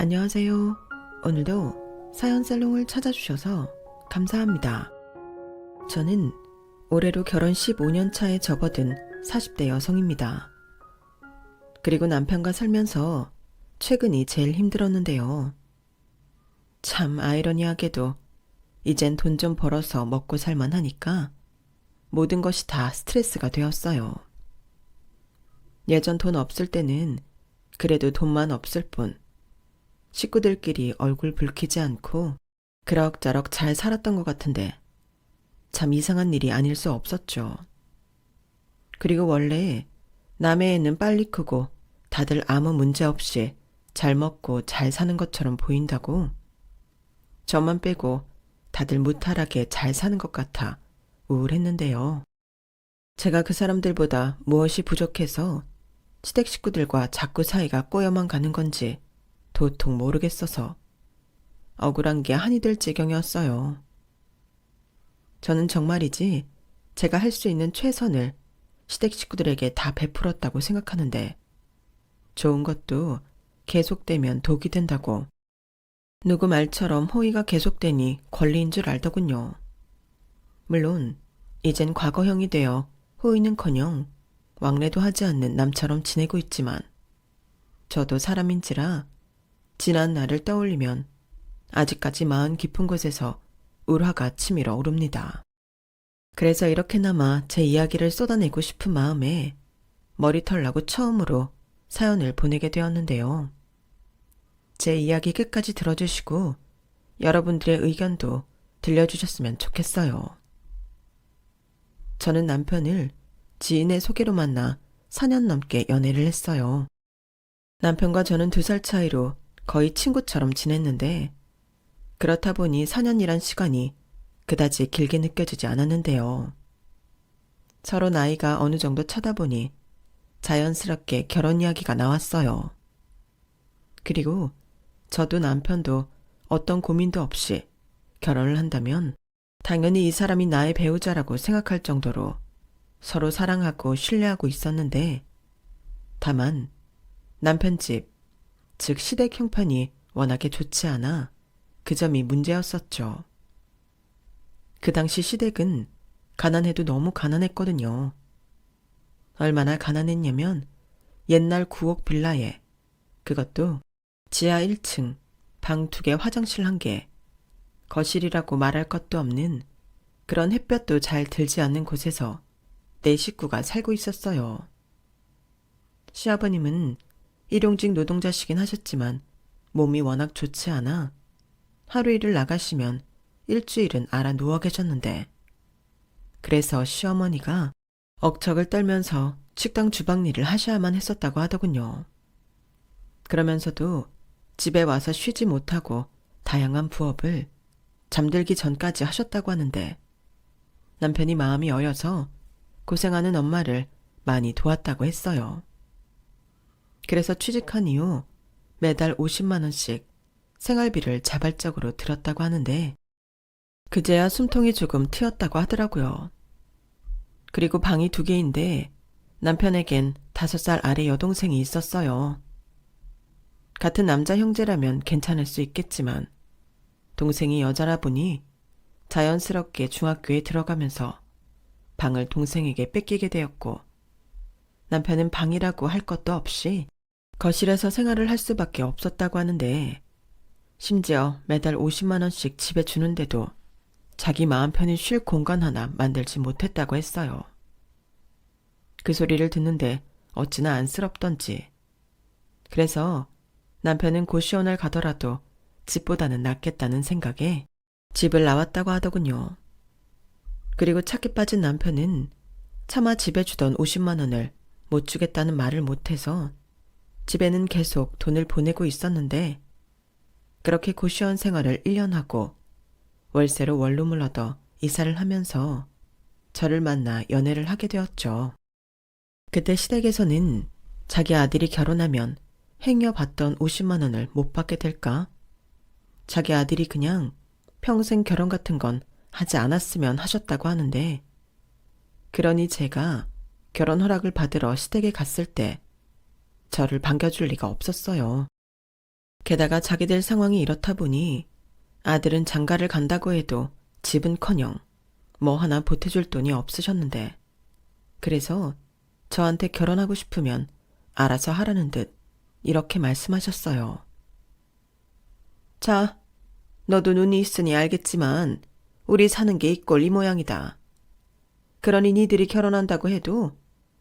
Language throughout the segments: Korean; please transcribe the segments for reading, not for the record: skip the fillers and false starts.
안녕하세요. 오늘도 사연살롱을 찾아주셔서 감사합니다. 저는 올해로 결혼 15년 차에 접어든 40대 여성입니다. 그리고 남편과 살면서 최근이 제일 힘들었는데요. 참 아이러니하게도 이젠 돈 좀 벌어서 먹고 살만 하니까 모든 것이 다 스트레스가 되었어요. 예전 돈 없을 때는 그래도 돈만 없을 뿐 식구들끼리 얼굴 붉히지 않고 그럭저럭 잘 살았던 것 같은데 참 이상한 일이 아닐 수 없었죠. 그리고 원래 남의 애는 빨리 크고 다들 아무 문제 없이 잘 먹고 잘 사는 것처럼 보인다고 저만 빼고 다들 무탈하게 잘 사는 것 같아 우울했는데요. 제가 그 사람들보다 무엇이 부족해서 시댁 식구들과 자꾸 사이가 꼬여만 가는 건지 도통 모르겠어서 억울한 게 한이 될 지경이었어요. 저는 정말이지 제가 할 수 있는 최선을 시댁 식구들에게 다 베풀었다고 생각하는데 좋은 것도 계속되면 독이 된다고 누구 말처럼 호의가 계속되니 권리인 줄 알더군요. 물론 이젠 과거형이 되어 호의는커녕 왕래도 하지 않는 남처럼 지내고 있지만 저도 사람인지라 지난 날을 떠올리면 아직까지 마음 깊은 곳에서 울화가 치밀어 오릅니다. 그래서 이렇게나마 제 이야기를 쏟아내고 싶은 마음에 머리털 나고 처음으로 사연을 보내게 되었는데요. 제 이야기 끝까지 들어주시고 여러분들의 의견도 들려주셨으면 좋겠어요. 저는 남편을 지인의 소개로 만나 4년 넘게 연애를 했어요. 남편과 저는 2살 차이로 거의 친구처럼 지냈는데 그렇다 보니 4년이란 시간이 그다지 길게 느껴지지 않았는데요. 서로 나이가 어느 정도 차다 보니 자연스럽게 결혼 이야기가 나왔어요. 그리고 저도 남편도 어떤 고민도 없이 결혼을 한다면 당연히 이 사람이 나의 배우자라고 생각할 정도로 서로 사랑하고 신뢰하고 있었는데 다만 남편 집, 즉 시댁 형편이 워낙에 좋지 않아 그 점이 문제였었죠. 그 당시 시댁은 가난해도 너무 가난했거든요. 얼마나 가난했냐면 옛날 9억 빌라에 그것도 지하 1층, 방 2개, 화장실 1개, 거실이라고 말할 것도 없는 그런 햇볕도 잘 들지 않는 곳에서 4식구가 살고 있었어요. 시아버님은 일용직 노동자시긴 하셨지만 몸이 워낙 좋지 않아 하루 일을 나가시면 일주일은 알아 누워 계셨는데 그래서 시어머니가 억척을 떨면서 식당 주방 일을 하셔야만 했었다고 하더군요. 그러면서도 집에 와서 쉬지 못하고 다양한 부업을 잠들기 전까지 하셨다고 하는데 남편이 마음이 어여서 고생하는 엄마를 많이 도왔다고 했어요. 그래서 취직한 이후 매달 50만 원씩 생활비를 자발적으로 들었다고 하는데 그제야 숨통이 조금 트였다고 하더라고요. 그리고 방이 2개인데 남편에겐 5살 아래 여동생이 있었어요. 같은 남자 형제라면 괜찮을 수 있겠지만 동생이 여자라 보니 자연스럽게 중학교에 들어가면서 방을 동생에게 뺏기게 되었고 남편은 방이라고 할 것도 없이 거실에서 생활을 할 수밖에 없었다고 하는데 심지어 매달 50만 원씩 집에 주는데도 자기 마음 편히 쉴 공간 하나 만들지 못했다고 했어요. 그 소리를 듣는데 어찌나 안쓰럽던지. 그래서 남편은 고시원을 가더라도 집보다는 낫겠다는 생각에 집을 나왔다고 하더군요. 그리고 착해 빠진 남편은 차마 집에 주던 50만 원을 못 주겠다는 말을 못해서 집에는 계속 돈을 보내고 있었는데 그렇게 고시원 생활을 1년 하고 월세로 원룸을 얻어 이사를 하면서 저를 만나 연애를 하게 되었죠. 그때 시댁에서는 자기 아들이 결혼하면 행여 받던 50만 원을 못 받게 될까? 자기 아들이 그냥 평생 결혼 같은 건 하지 않았으면 하셨다고 하는데 그러니 제가 결혼 허락을 받으러 시댁에 갔을 때 저를 반겨줄 리가 없었어요. 게다가 자기들 상황이 이렇다 보니 아들은 장가를 간다고 해도 집은커녕 뭐 하나 보태줄 돈이 없으셨는데, 그래서 저한테 결혼하고 싶으면 알아서 하라는 듯 이렇게 말씀하셨어요. 자, 너도 눈이 있으니 알겠지만 우리 사는 게 이 꼴 이 모양이다. 그러니 니들이 결혼한다고 해도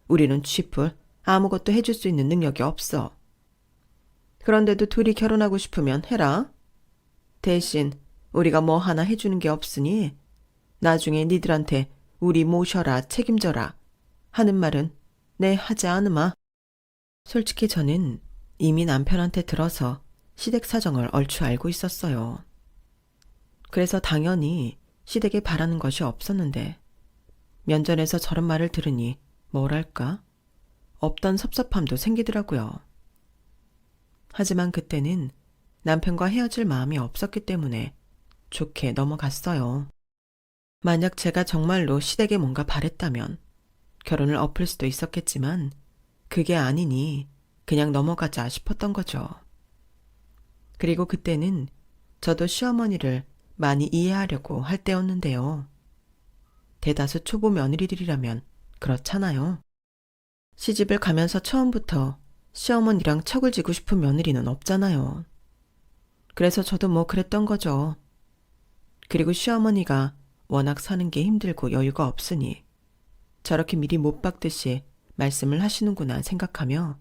우리는 쥐뿔 아무것도 해줄 수 있는 능력이 없어. 그런데도 둘이 결혼하고 싶으면 해라. 대신 우리가 뭐 하나 해주는 게 없으니 나중에 니들한테 우리 모셔라, 책임져라 하는 말은 내 하지 않으마. 솔직히 저는 이미 남편한테 들어서 시댁 사정을 얼추 알고 있었어요. 그래서 당연히 시댁에 바라는 것이 없었는데 면전에서 저런 말을 들으니 뭐랄까 없던 섭섭함도 생기더라고요. 하지만 그때는 남편과 헤어질 마음이 없었기 때문에 좋게 넘어갔어요. 만약 제가 정말로 시댁에 뭔가 바랬다면 결혼을 엎을 수도 있었겠지만 그게 아니니 그냥 넘어가자 싶었던 거죠. 그리고 그때는 저도 시어머니를 많이 이해하려고 할 때였는데요. 대다수 초보 며느리들이라면 그렇잖아요. 시집을 가면서 처음부터 시어머니랑 척을 지고 싶은 며느리는 없잖아요. 그래서 저도 뭐 그랬던 거죠. 그리고 시어머니가 워낙 사는 게 힘들고 여유가 없으니 저렇게 미리 못 박듯이 말씀을 하시는구나 생각하며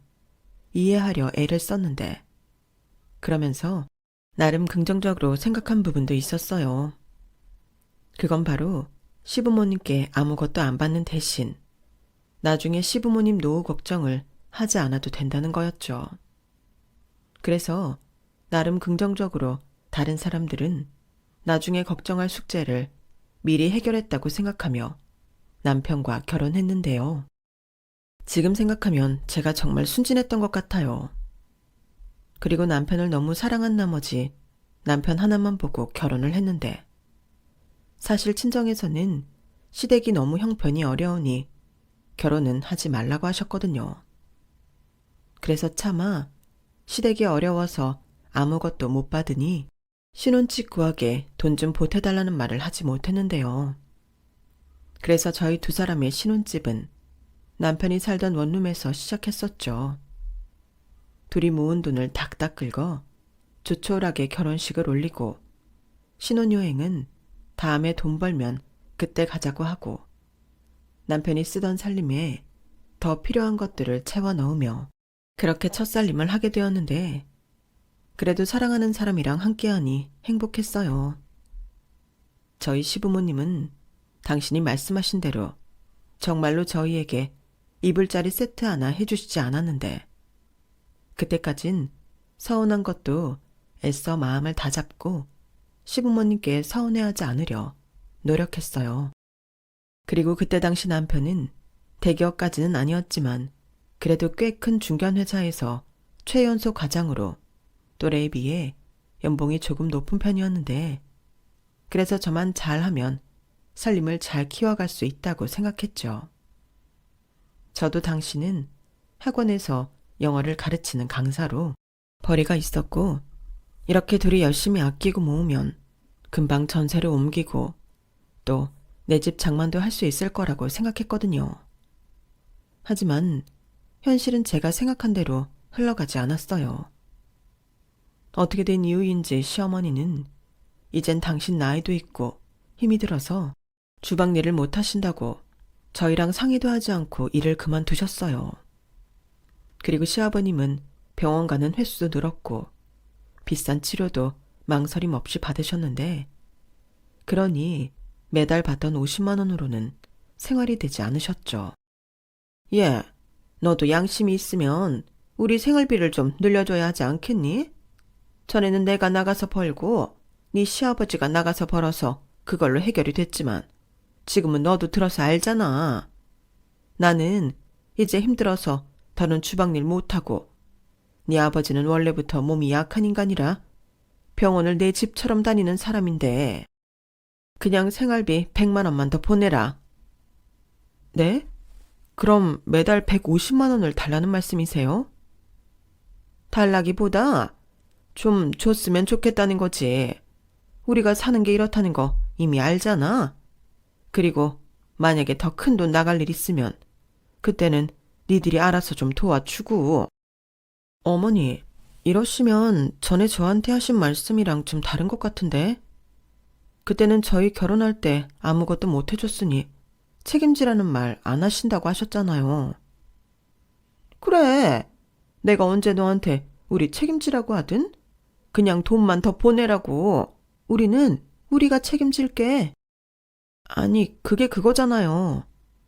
이해하려 애를 썼는데, 그러면서 나름 긍정적으로 생각한 부분도 있었어요. 그건 바로 시부모님께 아무것도 안 받는 대신 나중에 시부모님 노후 걱정을 하지 않아도 된다는 거였죠. 그래서 나름 긍정적으로 다른 사람들은 나중에 걱정할 숙제를 미리 해결했다고 생각하며 남편과 결혼했는데요. 지금 생각하면 제가 정말 순진했던 것 같아요. 그리고 남편을 너무 사랑한 나머지 남편 하나만 보고 결혼을 했는데, 사실 친정에서는 시댁이 너무 형편이 어려우니 결혼은 하지 말라고 하셨거든요. 그래서 차마 시댁이 어려워서 아무것도 못 받으니 신혼집 구하게 돈 좀 보태달라는 말을 하지 못했는데요. 그래서 저희 두 사람의 신혼집은 남편이 살던 원룸에서 시작했었죠. 둘이 모은 돈을 닥닥 긁어 조촐하게 결혼식을 올리고 신혼여행은 다음에 돈 벌면 그때 가자고 하고 남편이 쓰던 살림에 더 필요한 것들을 채워 넣으며 그렇게 첫 살림을 하게 되었는데, 그래도 사랑하는 사람이랑 함께하니 행복했어요. 저희 시부모님은 당신이 말씀하신 대로 정말로 저희에게 이불자리 세트 하나 해주시지 않았는데, 그때까진 서운한 것도 애써 마음을 다잡고 시부모님께 서운해하지 않으려 노력했어요. 그리고 그때 당시 남편은 대기업까지는 아니었지만 그래도 꽤 큰 중견회사에서 최연소 과장으로 또래에 비해 연봉이 조금 높은 편이었는데, 그래서 저만 잘하면 살림을 잘 키워갈 수 있다고 생각했죠. 저도 당시는 학원에서 영어를 가르치는 강사로 벌이가 있었고, 이렇게 둘이 열심히 아끼고 모으면 금방 전세를 옮기고 또 내 집 장만도 할 수 있을 거라고 생각했거든요. 하지만 현실은 제가 생각한 대로 흘러가지 않았어요. 어떻게 된 이유인지 시어머니는 이젠 당신 나이도 있고 힘이 들어서 주방 일을 못 하신다고 저희랑 상의도 하지 않고 일을 그만두셨어요. 그리고 시아버님은 병원 가는 횟수도 늘었고 비싼 치료도 망설임 없이 받으셨는데, 그러니 매달 받던 50만 원으로는 생활이 되지 않으셨죠. 예, 너도 양심이 있으면 우리 생활비를 좀 늘려줘야 하지 않겠니? 전에는 내가 나가서 벌고 네 시아버지가 나가서 벌어서 그걸로 해결이 됐지만 지금은 너도 들어서 알잖아. 나는 이제 힘들어서 더는 주방일 못하고 네 아버지는 원래부터 몸이 약한 인간이라 병원을 내 집처럼 다니는 사람인데 그냥 생활비 100만 원만 더 보내라. 네? 그럼 매달 150만 원을 달라는 말씀이세요? 달라기보다 좀 줬으면 좋겠다는 거지. 우리가 사는 게 이렇다는 거 이미 알잖아. 그리고 만약에 더 큰 돈 나갈 일 있으면 그때는 니들이 알아서 좀 도와주고. 어머니, 이러시면 전에 저한테 하신 말씀이랑 좀 다른 것 같은데? 그때는 저희 결혼할 때 아무것도 못 해줬으니 책임지라는 말 안 하신다고 하셨잖아요. 그래. 내가 언제 너한테 우리 책임지라고 하든? 그냥 돈만 더 보내라고. 우리가 책임질게. 아니, 그게 그거잖아요.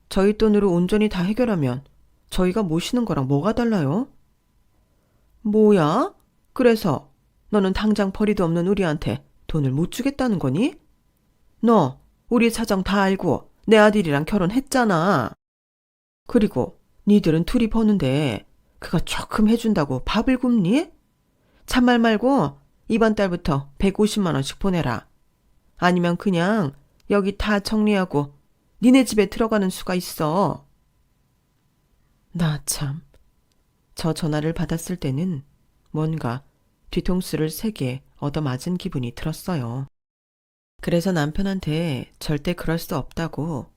저희 돈으로 온전히 다 해결하면 저희가 모시는 거랑 뭐가 달라요? 뭐야? 그래서 너는 당장 벌이도 없는 우리한테 돈을 못 주겠다는 거니? 너 우리 사정 다 알고 내 아들이랑 결혼했잖아. 그리고 니들은 둘이 버는데 그거 조금 해준다고 밥을 굶니? 참말 말고 이번 달부터 150만 원씩 보내라. 아니면 그냥 여기 다 정리하고 니네 집에 들어가는 수가 있어. 나 참. 저 전화를 받았을 때는 뭔가 뒤통수를 세게 얻어맞은 기분이 들었어요. 그래서 남편한테 절대 그럴 수 없다고,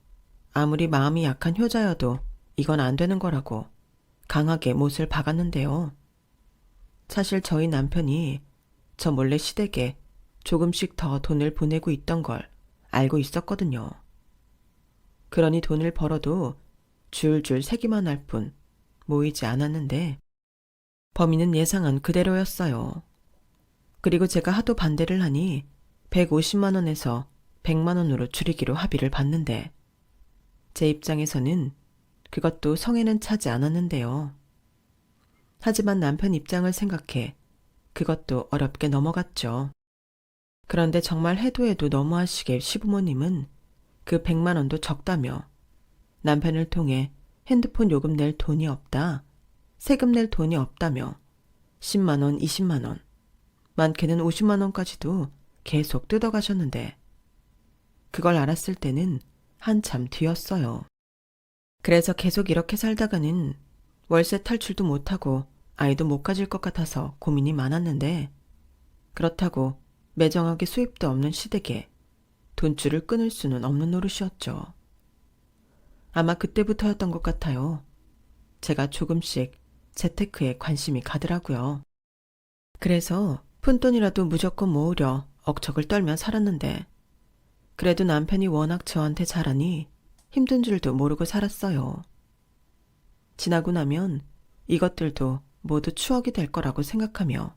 아무리 마음이 약한 효자여도 이건 안 되는 거라고 강하게 못을 박았는데요. 사실 저희 남편이 저 몰래 시댁에 조금씩 더 돈을 보내고 있던 걸 알고 있었거든요. 그러니 돈을 벌어도 줄줄 세기만 할 뿐 모이지 않았는데 범인은 예상한 그대로였어요. 그리고 제가 하도 반대를 하니 150만 원에서 100만 원으로 줄이기로 합의를 봤는데 제 입장에서는 그것도 성에는 차지 않았는데요. 하지만 남편 입장을 생각해 그것도 어렵게 넘어갔죠. 그런데 정말 해도 해도 너무하시게 시부모님은 그 100만 원도 적다며 남편을 통해 핸드폰 요금 낼 돈이 없다, 세금 낼 돈이 없다며 10만 원, 20만 원, 많게는 50만 원까지도 계속 뜯어가셨는데 그걸 알았을 때는 한참 뒤였어요. 그래서 계속 이렇게 살다가는 월세 탈출도 못하고 아이도 못 가질 것 같아서 고민이 많았는데 그렇다고 매정하게 수입도 없는 시댁에 돈줄을 끊을 수는 없는 노릇이었죠. 아마 그때부터였던 것 같아요. 제가 조금씩 재테크에 관심이 가더라고요. 그래서 푼돈이라도 무조건 모으려 억척을 떨며 살았는데 그래도 남편이 워낙 저한테 잘하니 힘든 줄도 모르고 살았어요. 지나고 나면 이것들도 모두 추억이 될 거라고 생각하며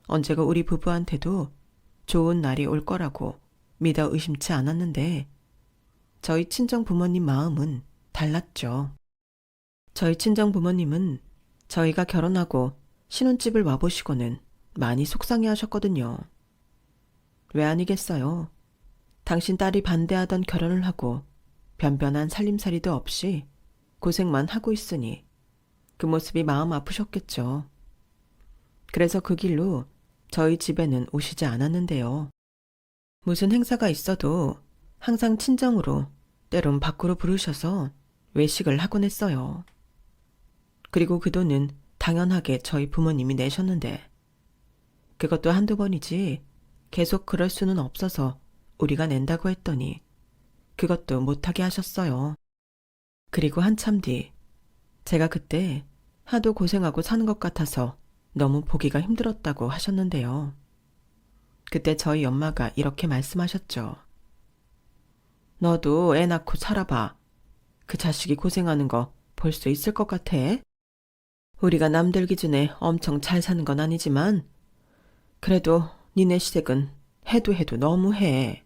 언제가 우리 부부한테도 좋은 날이 올 거라고 믿어 의심치 않았는데 저희 친정 부모님 마음은 달랐죠. 저희 친정 부모님은 저희가 결혼하고 신혼집을 와보시고는 많이 속상해 하셨거든요. 왜 아니겠어요? 당신 딸이 반대하던 결혼을 하고 변변한 살림살이도 없이 고생만 하고 있으니 그 모습이 마음 아프셨겠죠. 그래서 그 길로 저희 집에는 오시지 않았는데요. 무슨 행사가 있어도 항상 친정으로 때론 밖으로 부르셔서 외식을 하곤 했어요. 그리고 그 돈은 당연하게 저희 부모님이 내셨는데 그것도 한두 번이지 계속 그럴 수는 없어서 우리가 낸다고 했더니 그것도 못하게 하셨어요. 그리고 한참 뒤 제가 그때 하도 고생하고 사는 것 같아서 너무 보기가 힘들었다고 하셨는데요. 그때 저희 엄마가 이렇게 말씀하셨죠. 너도 애 낳고 살아봐. 그 자식이 고생하는 거 볼 수 있을 것 같아? 우리가 남들 기준에 엄청 잘 사는 건 아니지만 그래도 니네 시댁은 해도 너무해.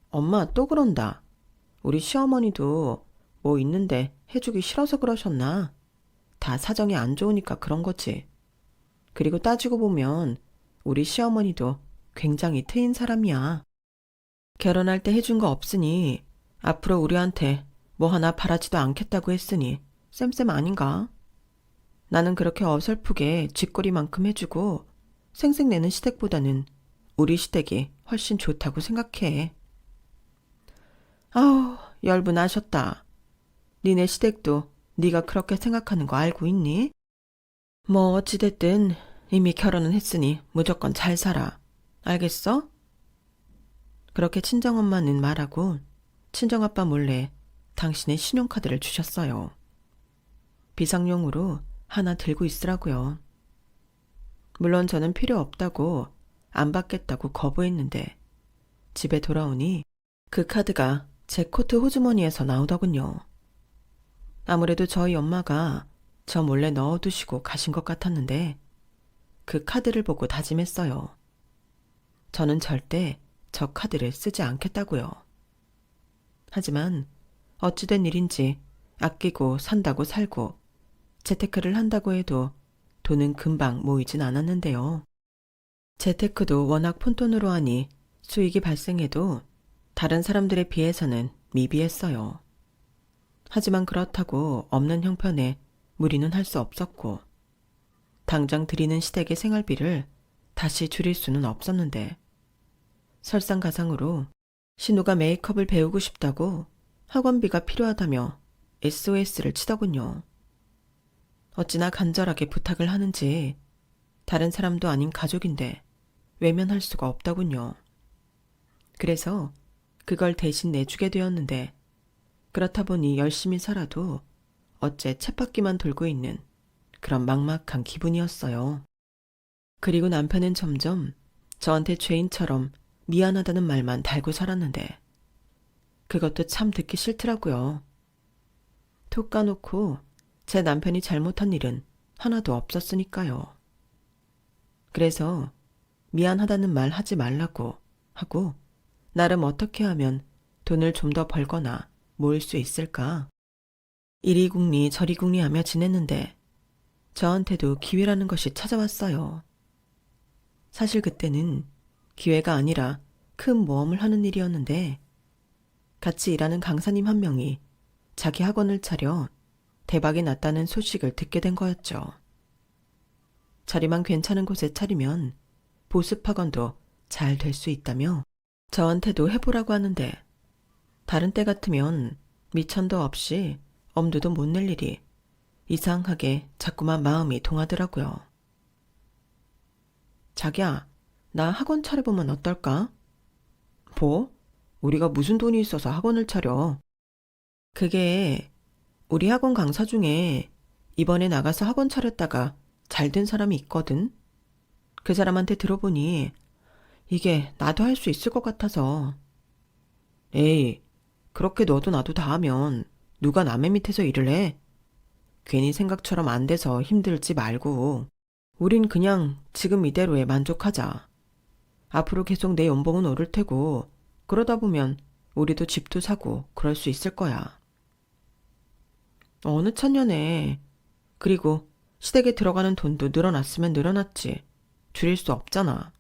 엄마 또 그런다. 우리 시어머니도 뭐 있는데 해주기 싫어서 그러셨나? 다 사정이 안 좋으니까 그런 거지. 그리고 따지고 보면 우리 시어머니도 굉장히 트인 사람이야. 결혼할 때 해준 거 없으니 앞으로 우리한테 뭐 하나 바라지도 않겠다고 했으니 쌤쌤 아닌가? 나는 그렇게 어설프게 쥐꼬리만큼 해주고 생색내는 시댁보다는 우리 시댁이 훨씬 좋다고 생각해. 아우, 열분하셨다. 니네 시댁도 네가 그렇게 생각하는 거 알고 있니? 뭐 어찌됐든 이미 결혼은 했으니 무조건 잘 살아. 알겠어? 그렇게 친정엄마는 말하고 친정아빠 몰래 당신의 신용카드를 주셨어요. 비상용으로 하나 들고 있으라고요. 물론 저는 필요 없다고 안 받겠다고 거부했는데 집에 돌아오니 그 카드가 제 코트 호주머니에서 나오더군요. 아무래도 저희 엄마가 저 몰래 넣어두시고 가신 것 같았는데 그 카드를 보고 다짐했어요. 저는 절대 저 카드를 쓰지 않겠다고요. 하지만 어찌된 일인지 아끼고 산다고 살고 재테크를 한다고 해도 돈은 금방 모이진 않았는데요. 재테크도 워낙 푼돈으로 하니 수익이 발생해도 다른 사람들에 비해서는 미비했어요. 하지만 그렇다고 없는 형편에 무리는 할 수 없었고 당장 드리는 시댁의 생활비를 다시 줄일 수는 없었는데 설상가상으로 신우가 메이크업을 배우고 싶다고 학원비가 필요하다며 SOS를 치더군요. 어찌나 간절하게 부탁을 하는지 다른 사람도 아닌 가족인데 외면할 수가 없더군요. 그래서 그걸 대신 내주게 되었는데 그렇다 보니 열심히 살아도 어째 쳇바퀴만 돌고 있는 그런 막막한 기분이었어요. 그리고 남편은 점점 저한테 죄인처럼 미안하다는 말만 달고 살았는데 그것도 참 듣기 싫더라고요. 톡 까놓고 제 남편이 잘못한 일은 하나도 없었으니까요. 그래서 미안하다는 말 하지 말라고 하고 나름 어떻게 하면 돈을 좀 더 벌거나 모을 수 있을까? 이리 궁리 저리 궁리하며 지냈는데 저한테도 기회라는 것이 찾아왔어요. 사실 그때는 기회가 아니라 큰 모험을 하는 일이었는데 같이 일하는 강사님 한 명이 자기 학원을 차려 대박이 났다는 소식을 듣게 된 거였죠. 자리만 괜찮은 곳에 차리면 보습학원도 잘 될 수 있다며 저한테도 해보라고 하는데 다른 때 같으면 미천도 없이 엄두도 못 낼 일이 이상하게 자꾸만 마음이 동하더라고요. 자기야, 나 학원 차려보면 어떨까? 뭐? 우리가 무슨 돈이 있어서 학원을 차려? 그게 우리 학원 강사 중에 이번에 나가서 학원 차렸다가 잘 된 사람이 있거든? 그 사람한테 들어보니 이게 나도 할 수 있을 것 같아서. 에이, 그렇게 너도 나도 다 하면 누가 남의 밑에서 일을 해? 괜히 생각처럼 안 돼서 힘들지 말고 우린 그냥 지금 이대로에 만족하자. 앞으로 계속 내 연봉은 오를 테고 그러다 보면 우리도 집도 사고 그럴 수 있을 거야. 어느 천년에. 그리고 시댁에 들어가는 돈도 늘어났으면 늘어났지. 줄일 수 없잖아.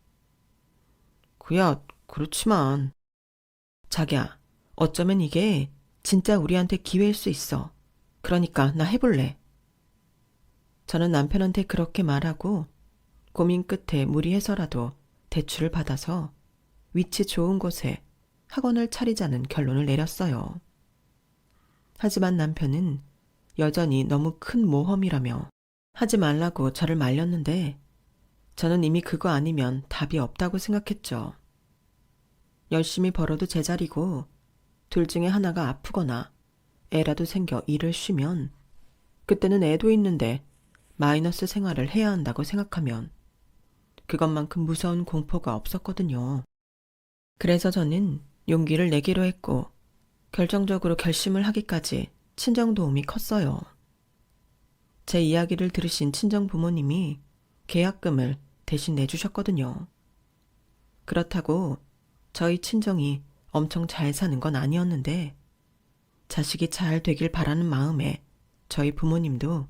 그야 그렇지만. 자기야, 어쩌면 이게 진짜 우리한테 기회일 수 있어. 그러니까 나 해볼래. 저는 남편한테 그렇게 말하고 고민 끝에 무리해서라도 대출을 받아서 위치 좋은 곳에 학원을 차리자는 결론을 내렸어요. 하지만 남편은 여전히 너무 큰 모험이라며 하지 말라고 저를 말렸는데 저는 이미 그거 아니면 답이 없다고 생각했죠. 열심히 벌어도 제자리고 둘 중에 하나가 아프거나 애라도 생겨 일을 쉬면 그때는 애도 있는데 마이너스 생활을 해야 한다고 생각하면 그것만큼 무서운 공포가 없었거든요. 그래서 저는 용기를 내기로 했고 결정적으로 결심을 하기까지 친정 도움이 컸어요. 제 이야기를 들으신 친정 부모님이 계약금을 대신 내주셨거든요. 그렇다고 저희 친정이 엄청 잘 사는 건 아니었는데 자식이 잘 되길 바라는 마음에 저희 부모님도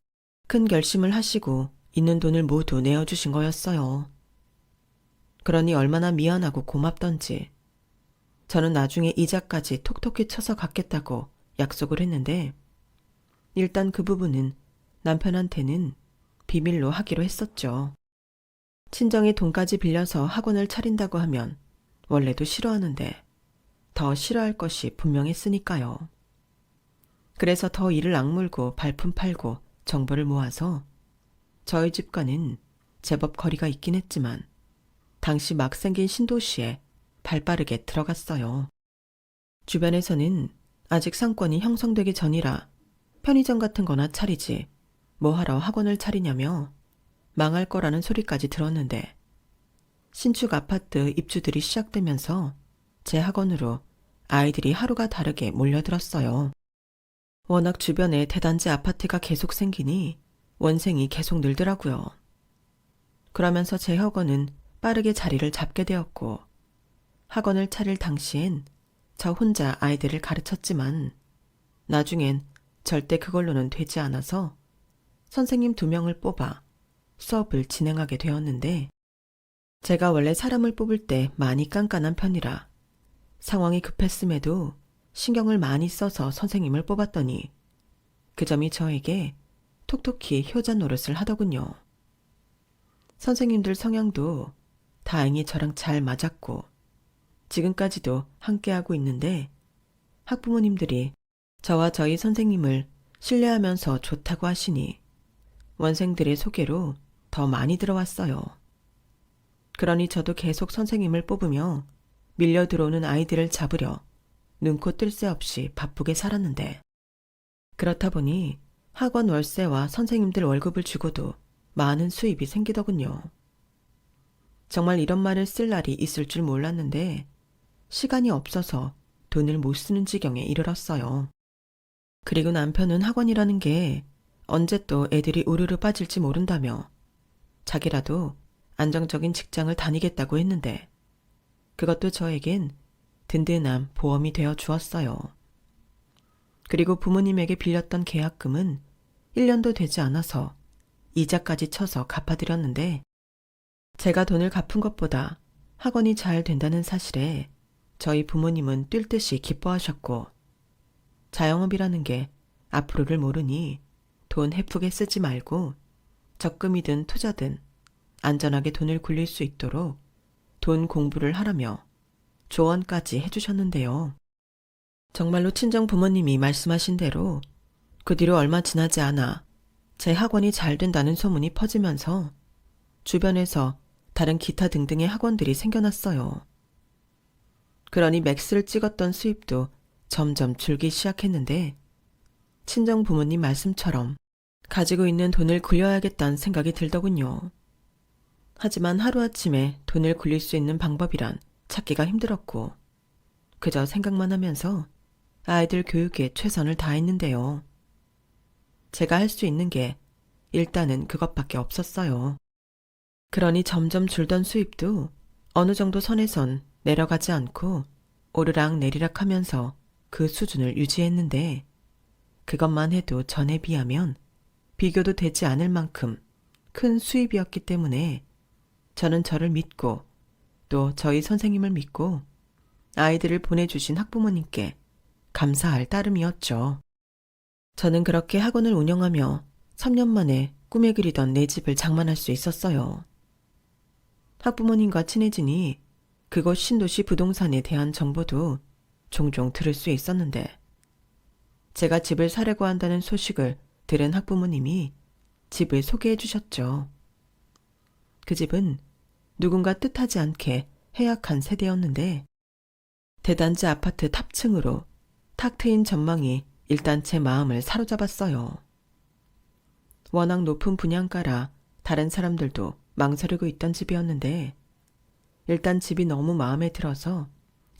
큰 결심을 하시고 있는 돈을 모두 내어주신 거였어요. 그러니 얼마나 미안하고 고맙던지 저는 나중에 이자까지 톡톡히 쳐서 갚겠다고 약속을 했는데 일단 그 부분은 남편한테는 비밀로 하기로 했었죠. 친정이 돈까지 빌려서 학원을 차린다고 하면 원래도 싫어하는데 더 싫어할 것이 분명했으니까요. 그래서 더 일을 악물고 발품 팔고 정보를 모아서 저희 집과는 제법 거리가 있긴 했지만 당시 막 생긴 신도시에 발빠르게 들어갔어요. 주변에서는 아직 상권이 형성되기 전이라 편의점 같은 거나 차리지 뭐하러 학원을 차리냐며 망할 거라는 소리까지 들었는데 신축 아파트 입주들이 시작되면서 제 학원으로 아이들이 하루가 다르게 몰려들었어요. 워낙 주변에 대단지 아파트가 계속 생기니 원생이 계속 늘더라고요. 그러면서 제 학원은 빠르게 자리를 잡게 되었고 학원을 차릴 당시엔 저 혼자 아이들을 가르쳤지만 나중엔 절대 그걸로는 되지 않아서 선생님 2명을 뽑아 수업을 진행하게 되었는데 제가 원래 사람을 뽑을 때 많이 깐깐한 편이라 상황이 급했음에도 신경을 많이 써서 선생님을 뽑았더니 그 점이 저에게 톡톡히 효자 노릇을 하더군요. 선생님들 성향도 다행히 저랑 잘 맞았고 지금까지도 함께하고 있는데 학부모님들이 저와 저희 선생님을 신뢰하면서 좋다고 하시니 원생들의 소개로 더 많이 들어왔어요. 그러니 저도 계속 선생님을 뽑으며 밀려 들어오는 아이들을 잡으려 눈코 뜰 새 없이 바쁘게 살았는데 그렇다 보니 학원 월세와 선생님들 월급을 주고도 많은 수입이 생기더군요. 정말 이런 말을 쓸 날이 있을 줄 몰랐는데 시간이 없어서 돈을 못 쓰는 지경에 이르렀어요. 그리고 남편은 학원이라는 게 언제 또 애들이 우르르 빠질지 모른다며 자기라도 안정적인 직장을 다니겠다고 했는데 그것도 저에겐 든든한 보험이 되어 주었어요. 그리고 부모님에게 빌렸던 계약금은 1년도 되지 않아서 이자까지 쳐서 갚아드렸는데 제가 돈을 갚은 것보다 학원이 잘 된다는 사실에 저희 부모님은 뛸 듯이 기뻐하셨고 자영업이라는 게 앞으로를 모르니 돈 헤프게 쓰지 말고 적금이든 투자든 안전하게 돈을 굴릴 수 있도록 돈 공부를 하라며 조언까지 해주셨는데요. 정말로 친정 부모님이 말씀하신 대로 그 뒤로 얼마 지나지 않아 제 학원이 잘 된다는 소문이 퍼지면서 주변에서 다른 기타 등등의 학원들이 생겨났어요. 그러니 맥스를 찍었던 수입도 점점 줄기 시작했는데 친정 부모님 말씀처럼 가지고 있는 돈을 굴려야겠다는 생각이 들더군요. 하지만 하루아침에 돈을 굴릴 수 있는 방법이란 찾기가 힘들었고 그저 생각만 하면서 아이들 교육에 최선을 다했는데요. 제가 할 수 있는 게 일단은 그것밖에 없었어요. 그러니 점점 줄던 수입도 어느 정도 선에선 내려가지 않고 오르락 내리락 하면서 그 수준을 유지했는데 그것만 해도 전에 비하면 비교도 되지 않을 만큼 큰 수입이었기 때문에 저는 저를 믿고 또 저희 선생님을 믿고 아이들을 보내주신 학부모님께 감사할 따름이었죠. 저는 그렇게 학원을 운영하며 3년 만에 꿈에 그리던 내 집을 장만할 수 있었어요. 학부모님과 친해지니 그곳 신도시 부동산에 대한 정보도 종종 들을 수 있었는데 제가 집을 사려고 한다는 소식을 들은 학부모님이 집을 소개해 주셨죠. 그 집은 누군가 뜻하지 않게 해약한 세대였는데 대단지 아파트 탑층으로 탁 트인 전망이 일단 제 마음을 사로잡았어요. 워낙 높은 분양가라 다른 사람들도 망설이고 있던 집이었는데 일단 집이 너무 마음에 들어서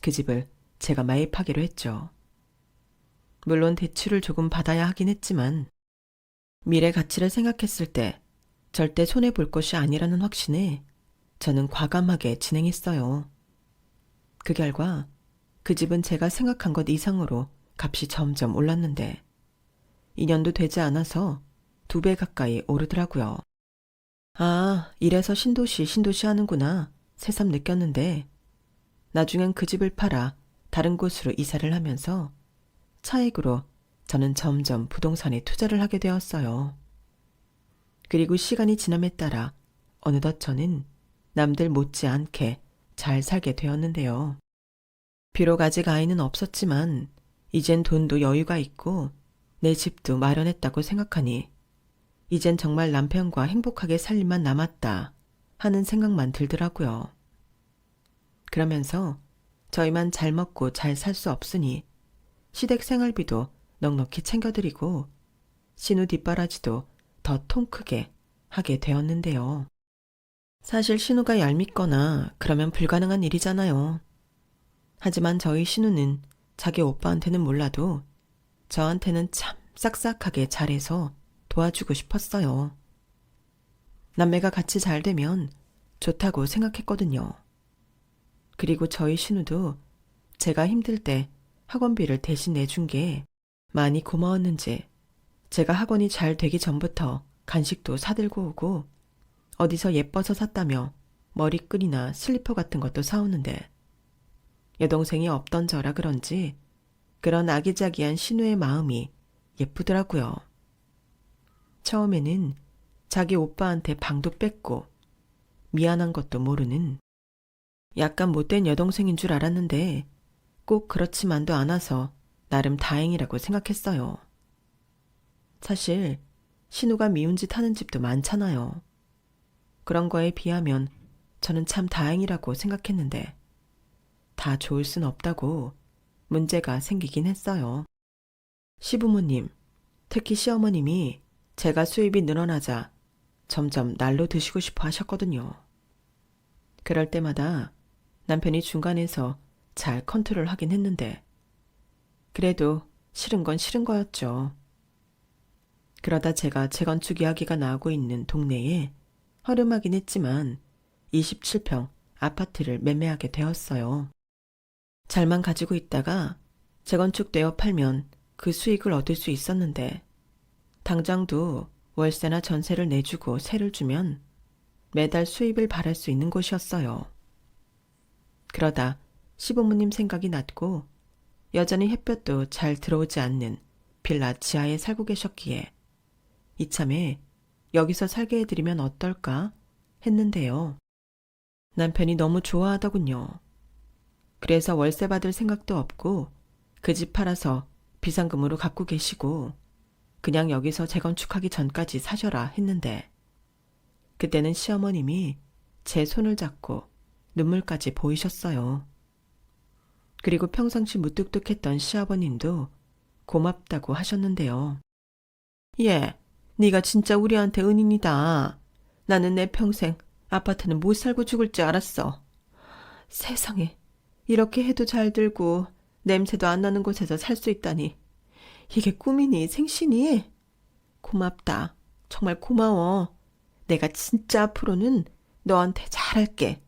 그 집을 제가 매입하기로 했죠. 물론 대출을 조금 받아야 하긴 했지만 미래 가치를 생각했을 때 절대 손해볼 것이 아니라는 확신에 저는 과감하게 진행했어요. 그 결과 그 집은 제가 생각한 것 이상으로 값이 점점 올랐는데 2년도 되지 않아서 2배 가까이 오르더라고요. 아, 이래서 신도시 하는구나 새삼 느꼈는데 나중엔 그 집을 팔아 다른 곳으로 이사를 하면서 차익으로 저는 점점 부동산에 투자를 하게 되었어요. 그리고 시간이 지남에 따라 어느덧 저는 남들 못지않게 잘 살게 되었는데요. 비록 아직 아이는 없었지만 이젠 돈도 여유가 있고 내 집도 마련했다고 생각하니 이젠 정말 남편과 행복하게 살 일만 남았다 하는 생각만 들더라고요. 그러면서 저희만 잘 먹고 잘 살 수 없으니 시댁 생활비도 넉넉히 챙겨드리고 신우 뒷바라지도 더 통 크게 하게 되었는데요. 사실 신우가 얄밉거나 그러면 불가능한 일이잖아요. 하지만 저희 신우는 자기 오빠한테는 몰라도 저한테는 참 싹싹하게 잘해서 도와주고 싶었어요. 남매가 같이 잘 되면 좋다고 생각했거든요. 그리고 저희 신우도 제가 힘들 때 학원비를 대신 내준 게 많이 고마웠는지 제가 학원이 잘 되기 전부터 간식도 사들고 오고 어디서 예뻐서 샀다며 머리끈이나 슬리퍼 같은 것도 사오는데 여동생이 없던 저라 그런지 그런 아기자기한 신우의 마음이 예쁘더라고요. 처음에는 자기 오빠한테 방도 뺐고 미안한 것도 모르는 약간 못된 여동생인 줄 알았는데 꼭 그렇지만도 않아서 나름 다행이라고 생각했어요. 사실 신우가 미운 짓 하는 집도 많잖아요. 그런 거에 비하면 저는 참 다행이라고 생각했는데 다 좋을 순 없다고 문제가 생기긴 했어요. 시부모님, 특히 시어머님이 제가 수입이 늘어나자 점점 날로 드시고 싶어 하셨거든요. 그럴 때마다 남편이 중간에서 잘 컨트롤 하긴 했는데 그래도 싫은 건 싫은 거였죠. 그러다 제가 재건축 이야기가 나오고 있는 동네에 허름하긴 했지만 27평 아파트를 매매하게 되었어요. 잘만 가지고 있다가 재건축되어 팔면 그 수익을 얻을 수 있었는데 당장도 월세나 전세를 내주고 세를 주면 매달 수입을 바랄 수 있는 곳이었어요. 그러다 시부모님 생각이 났고 여전히 햇볕도 잘 들어오지 않는 빌라 지하에 살고 계셨기에 이참에 여기서 살게 해드리면 어떨까 했는데요. 남편이 너무 좋아하더군요. 그래서 월세 받을 생각도 없고 그 집 팔아서 비상금으로 갖고 계시고 그냥 여기서 재건축하기 전까지 사셔라 했는데 그때는 시어머님이 제 손을 잡고 눈물까지 보이셨어요. 그리고 평상시 무뚝뚝했던 시아버님도 고맙다고 하셨는데요. 예, 네가 진짜 우리한테 은인이다. 나는 내 평생 아파트는 못 살고 죽을 줄 알았어. 세상에, 이렇게 해도 잘 들고 냄새도 안 나는 곳에서 살 수 있다니. 이게 꿈이니 생신이? 고맙다. 정말 고마워. 내가 진짜 앞으로는 너한테 잘할게.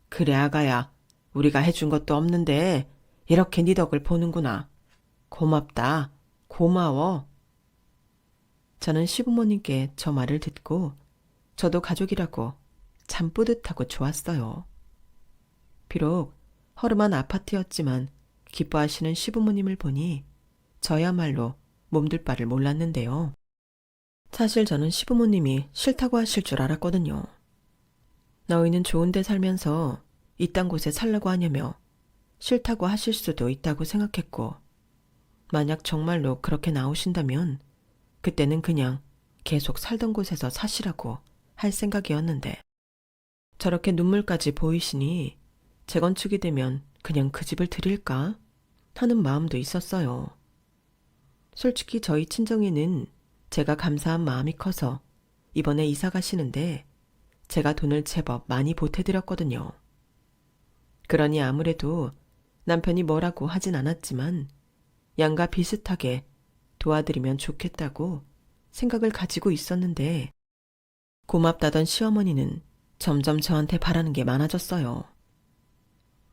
그래 아가야. 우리가 해준 것도 없는데 이렇게 네 덕을 보는구나. 고맙다. 고마워. 저는 시부모님께 저 말을 듣고 저도 가족이라고 참 뿌듯하고 좋았어요. 비록 허름한 아파트였지만 기뻐하시는 시부모님을 보니 저야말로 몸둘 바를 몰랐는데요. 사실 저는 시부모님이 싫다고 하실 줄 알았거든요. 너희는 좋은 데 살면서 이딴 곳에 살라고 하냐며 싫다고 하실 수도 있다고 생각했고 만약 정말로 그렇게 나오신다면 그때는 그냥 계속 살던 곳에서 사시라고 할 생각이었는데 저렇게 눈물까지 보이시니 재건축이 되면 그냥 그 집을 드릴까 하는 마음도 있었어요. 솔직히 저희 친정에는 제가 감사한 마음이 커서 이번에 이사 가시는데 제가 돈을 제법 많이 보태드렸거든요. 그러니 아무래도 남편이 뭐라고 하진 않았지만 양가 비슷하게 도와드리면 좋겠다고 생각을 가지고 있었는데 고맙다던 시어머니는 점점 저한테 바라는 게 많아졌어요.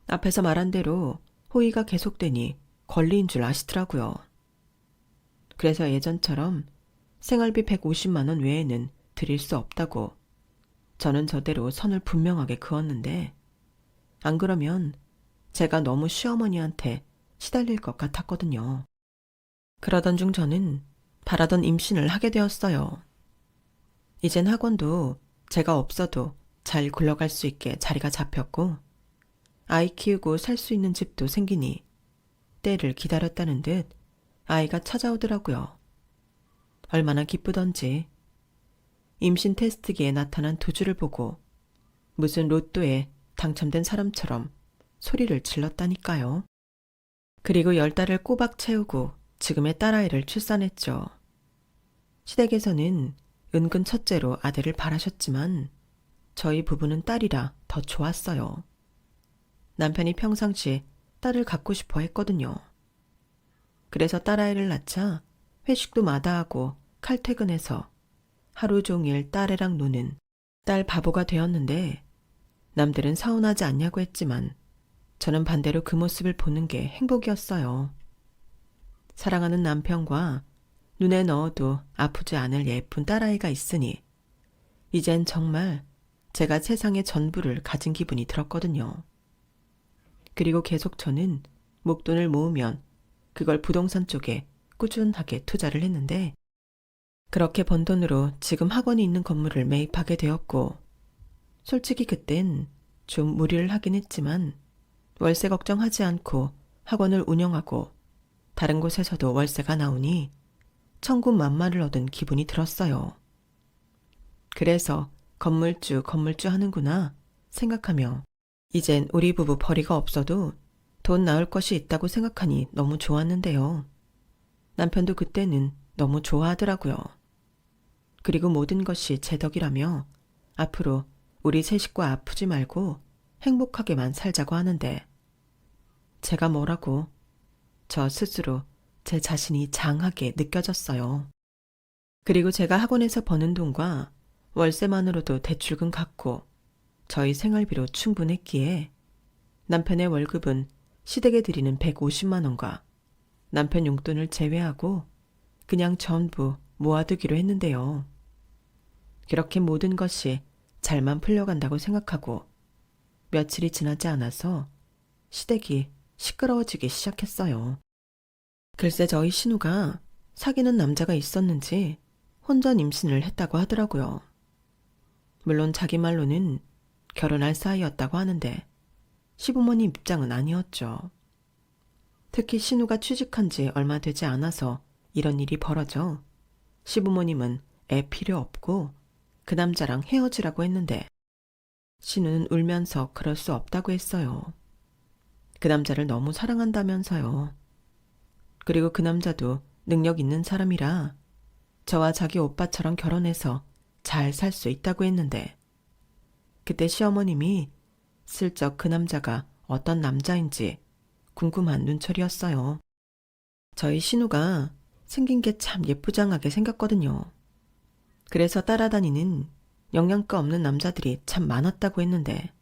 앞에서 말한 대로 호의가 계속되니 권리인 줄 아시더라고요. 그래서 예전처럼 생활비 150만 원 외에는 드릴 수 없다고 저는 저대로 선을 분명하게 그었는데 안 그러면 제가 너무 시어머니한테 시달릴 것 같았거든요. 그러던 중 저는 바라던 임신을 하게 되었어요. 이젠 학원도 제가 없어도 잘 굴러갈 수 있게 자리가 잡혔고 아이 키우고 살 수 있는 집도 생기니 때를 기다렸다는 듯 아이가 찾아오더라고요. 얼마나 기쁘던지. 임신 테스트기에 나타난 두 줄을 보고 무슨 로또에 당첨된 사람처럼 소리를 질렀다니까요. 그리고 10달을 꼬박 채우고 지금의 딸아이를 출산했죠. 시댁에서는 은근 첫째로 아들을 바라셨지만 저희 부부는 딸이라 더 좋았어요. 남편이 평상시에 딸을 갖고 싶어 했거든요. 그래서 딸아이를 낳자 회식도 마다하고 칼퇴근해서 하루 종일 딸애랑 노는 딸 바보가 되었는데 남들은 서운하지 않냐고 했지만 저는 반대로 그 모습을 보는 게 행복이었어요. 사랑하는 남편과 눈에 넣어도 아프지 않을 예쁜 딸아이가 있으니 이젠 정말 제가 세상의 전부를 가진 기분이 들었거든요. 그리고 계속 저는 목돈을 모으면 그걸 부동산 쪽에 꾸준하게 투자를 했는데 그렇게 번 돈으로 지금 학원이 있는 건물을 매입하게 되었고 솔직히 그땐 좀 무리를 하긴 했지만 월세 걱정하지 않고 학원을 운영하고 다른 곳에서도 월세가 나오니 천군만마를 얻은 기분이 들었어요. 그래서 건물주 하는구나 생각하며 이젠 우리 부부 벌이가 없어도 돈 나올 것이 있다고 생각하니 너무 좋았는데요. 남편도 그때는 너무 좋아하더라고요. 그리고 모든 것이 제 덕이라며 앞으로 우리 세 식구 아프지 말고 행복하게만 살자고 하는데 제가 뭐라고 저 스스로 제 자신이 장하게 느껴졌어요. 그리고 제가 학원에서 버는 돈과 월세만으로도 대출금 갚고 저희 생활비로 충분했기에 남편의 월급은 시댁에 드리는 150만 원과 남편 용돈을 제외하고 그냥 전부 모아두기로 했는데요. 그렇게 모든 것이 잘만 풀려간다고 생각하고 며칠이 지나지 않아서 시댁이 시끄러워지기 시작했어요. 글쎄 저희 신우가 사귀는 남자가 있었는지 혼전 임신을 했다고 하더라고요. 물론 자기 말로는 결혼할 사이였다고 하는데 시부모님 입장은 아니었죠. 특히 신우가 취직한 지 얼마 되지 않아서 이런 일이 벌어져 시부모님은 애 필요 없고 그 남자랑 헤어지라고 했는데 신우는 울면서 그럴 수 없다고 했어요. 그 남자를 너무 사랑한다면서요. 그리고 그 남자도 능력 있는 사람이라 저와 자기 오빠처럼 결혼해서 잘 살 수 있다고 했는데 그때 시어머님이 슬쩍 그 남자가 어떤 남자인지 궁금한 눈초리였어요. 저희 신우가 생긴 게 참 예쁘장하게 생겼거든요. 그래서 따라다니는 영양가 없는 남자들이 참 많았다고 했는데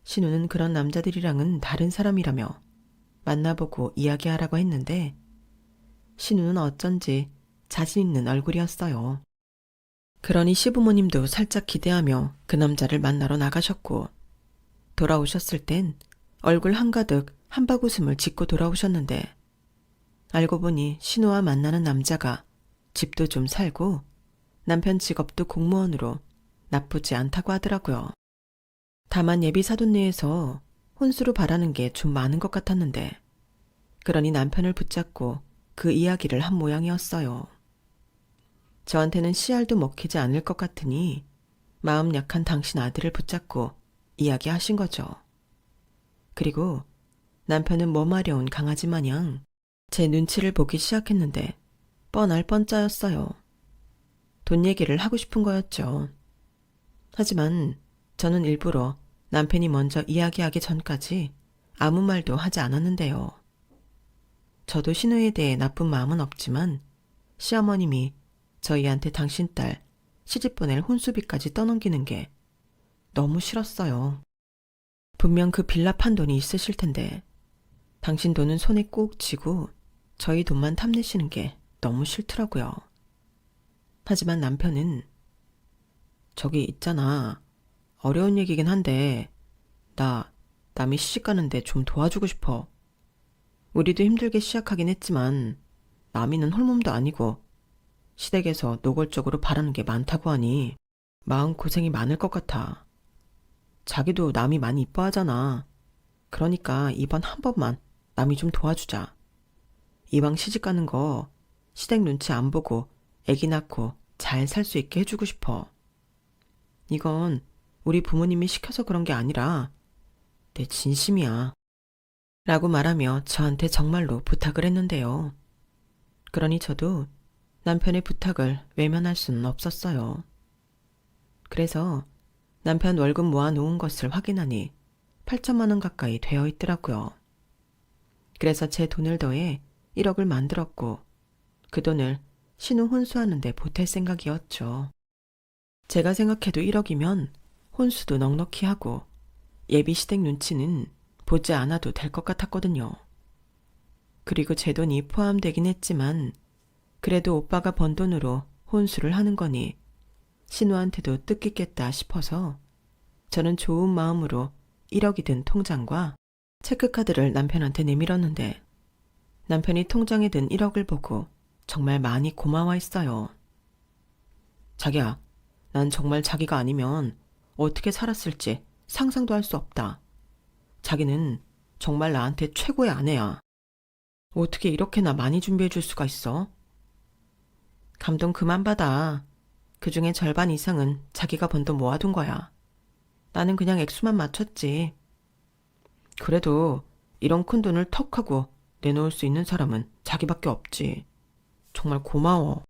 신우는 그런 남자들이랑은 다른 사람이라며 만나보고 이야기하라고 했는데 신우는 어쩐지 자신 있는 얼굴이었어요. 그러니 시부모님도 살짝 기대하며 그 남자를 만나러 나가셨고 돌아오셨을 땐 얼굴 한가득 한바구음을 짓고 돌아오셨는데 알고 보니 신우와 만나는 남자가 집도 좀 살고 남편 직업도 공무원으로 나쁘지 않다고 하더라고요. 다만 예비 사돈네에서 혼수로 바라는 게 좀 많은 것 같았는데 그러니 남편을 붙잡고 그 이야기를 한 모양이었어요. 저한테는 씨알도 먹히지 않을 것 같으니 마음 약한 당신 아들을 붙잡고 이야기하신 거죠. 그리고 남편은 머마려운 강아지 마냥 제 눈치를 보기 시작했는데 뻔할 뻔짜였어요. 돈 얘기를 하고 싶은 거였죠. 하지만 저는 일부러 남편이 먼저 이야기하기 전까지 아무 말도 하지 않았는데요. 저도 신우에 대해 나쁜 마음은 없지만 시어머님이 저희한테 당신 딸 시집 보낼 혼수비까지 떠넘기는 게 너무 싫었어요. 분명 그 빌라 판 돈이 있으실 텐데 당신 돈은 손에 꼭 쥐고 저희 돈만 탐내시는 게 너무 싫더라고요. 하지만 남편은 저기 있잖아. 어려운 얘기긴 한데 남이 시집 가는데 좀 도와주고 싶어. 우리도 힘들게 시작하긴 했지만 남이는 홀몸도 아니고 시댁에서 노골적으로 바라는 게 많다고 하니 마음고생이 많을 것 같아. 자기도 남이 많이 이뻐하잖아. 그러니까 이번 한 번만 남이 좀 도와주자. 이왕 시집 가는 거 시댁 눈치 안 보고 아기 낳고 잘 살 수 있게 해주고 싶어. 이건 우리 부모님이 시켜서 그런 게 아니라 내 진심이야. 라고 말하며 저한테 정말로 부탁을 했는데요. 그러니 저도 남편의 부탁을 외면할 수는 없었어요. 그래서 남편 월급 모아놓은 것을 확인하니 8천만 원 가까이 되어 있더라고요. 그래서 제 돈을 더해 1억을 만들었고 그 돈을 신우 혼수하는 데 보탤 생각이었죠. 제가 생각해도 1억이면 혼수도 넉넉히 하고 예비 시댁 눈치는 보지 않아도 될 것 같았거든요. 그리고 제 돈이 포함되긴 했지만 그래도 오빠가 번 돈으로 혼수를 하는 거니 신우한테도 뜻깊겠다 싶어서 저는 좋은 마음으로 1억이 든 통장과 체크카드를 남편한테 내밀었는데 남편이 통장에 든 1억을 보고 정말 많이 고마워했어요. 자기야, 난 정말 자기가 아니면 어떻게 살았을지 상상도 할 수 없다. 자기는 정말 나한테 최고의 아내야. 어떻게 이렇게나 많이 준비해 줄 수가 있어? 감동 그만 받아. 그중에 절반 이상은 자기가 번 돈 모아둔 거야. 나는 그냥 액수만 맞췄지. 그래도 이런 큰 돈을 턱 하고 내놓을 수 있는 사람은 자기밖에 없지. 정말 고마워.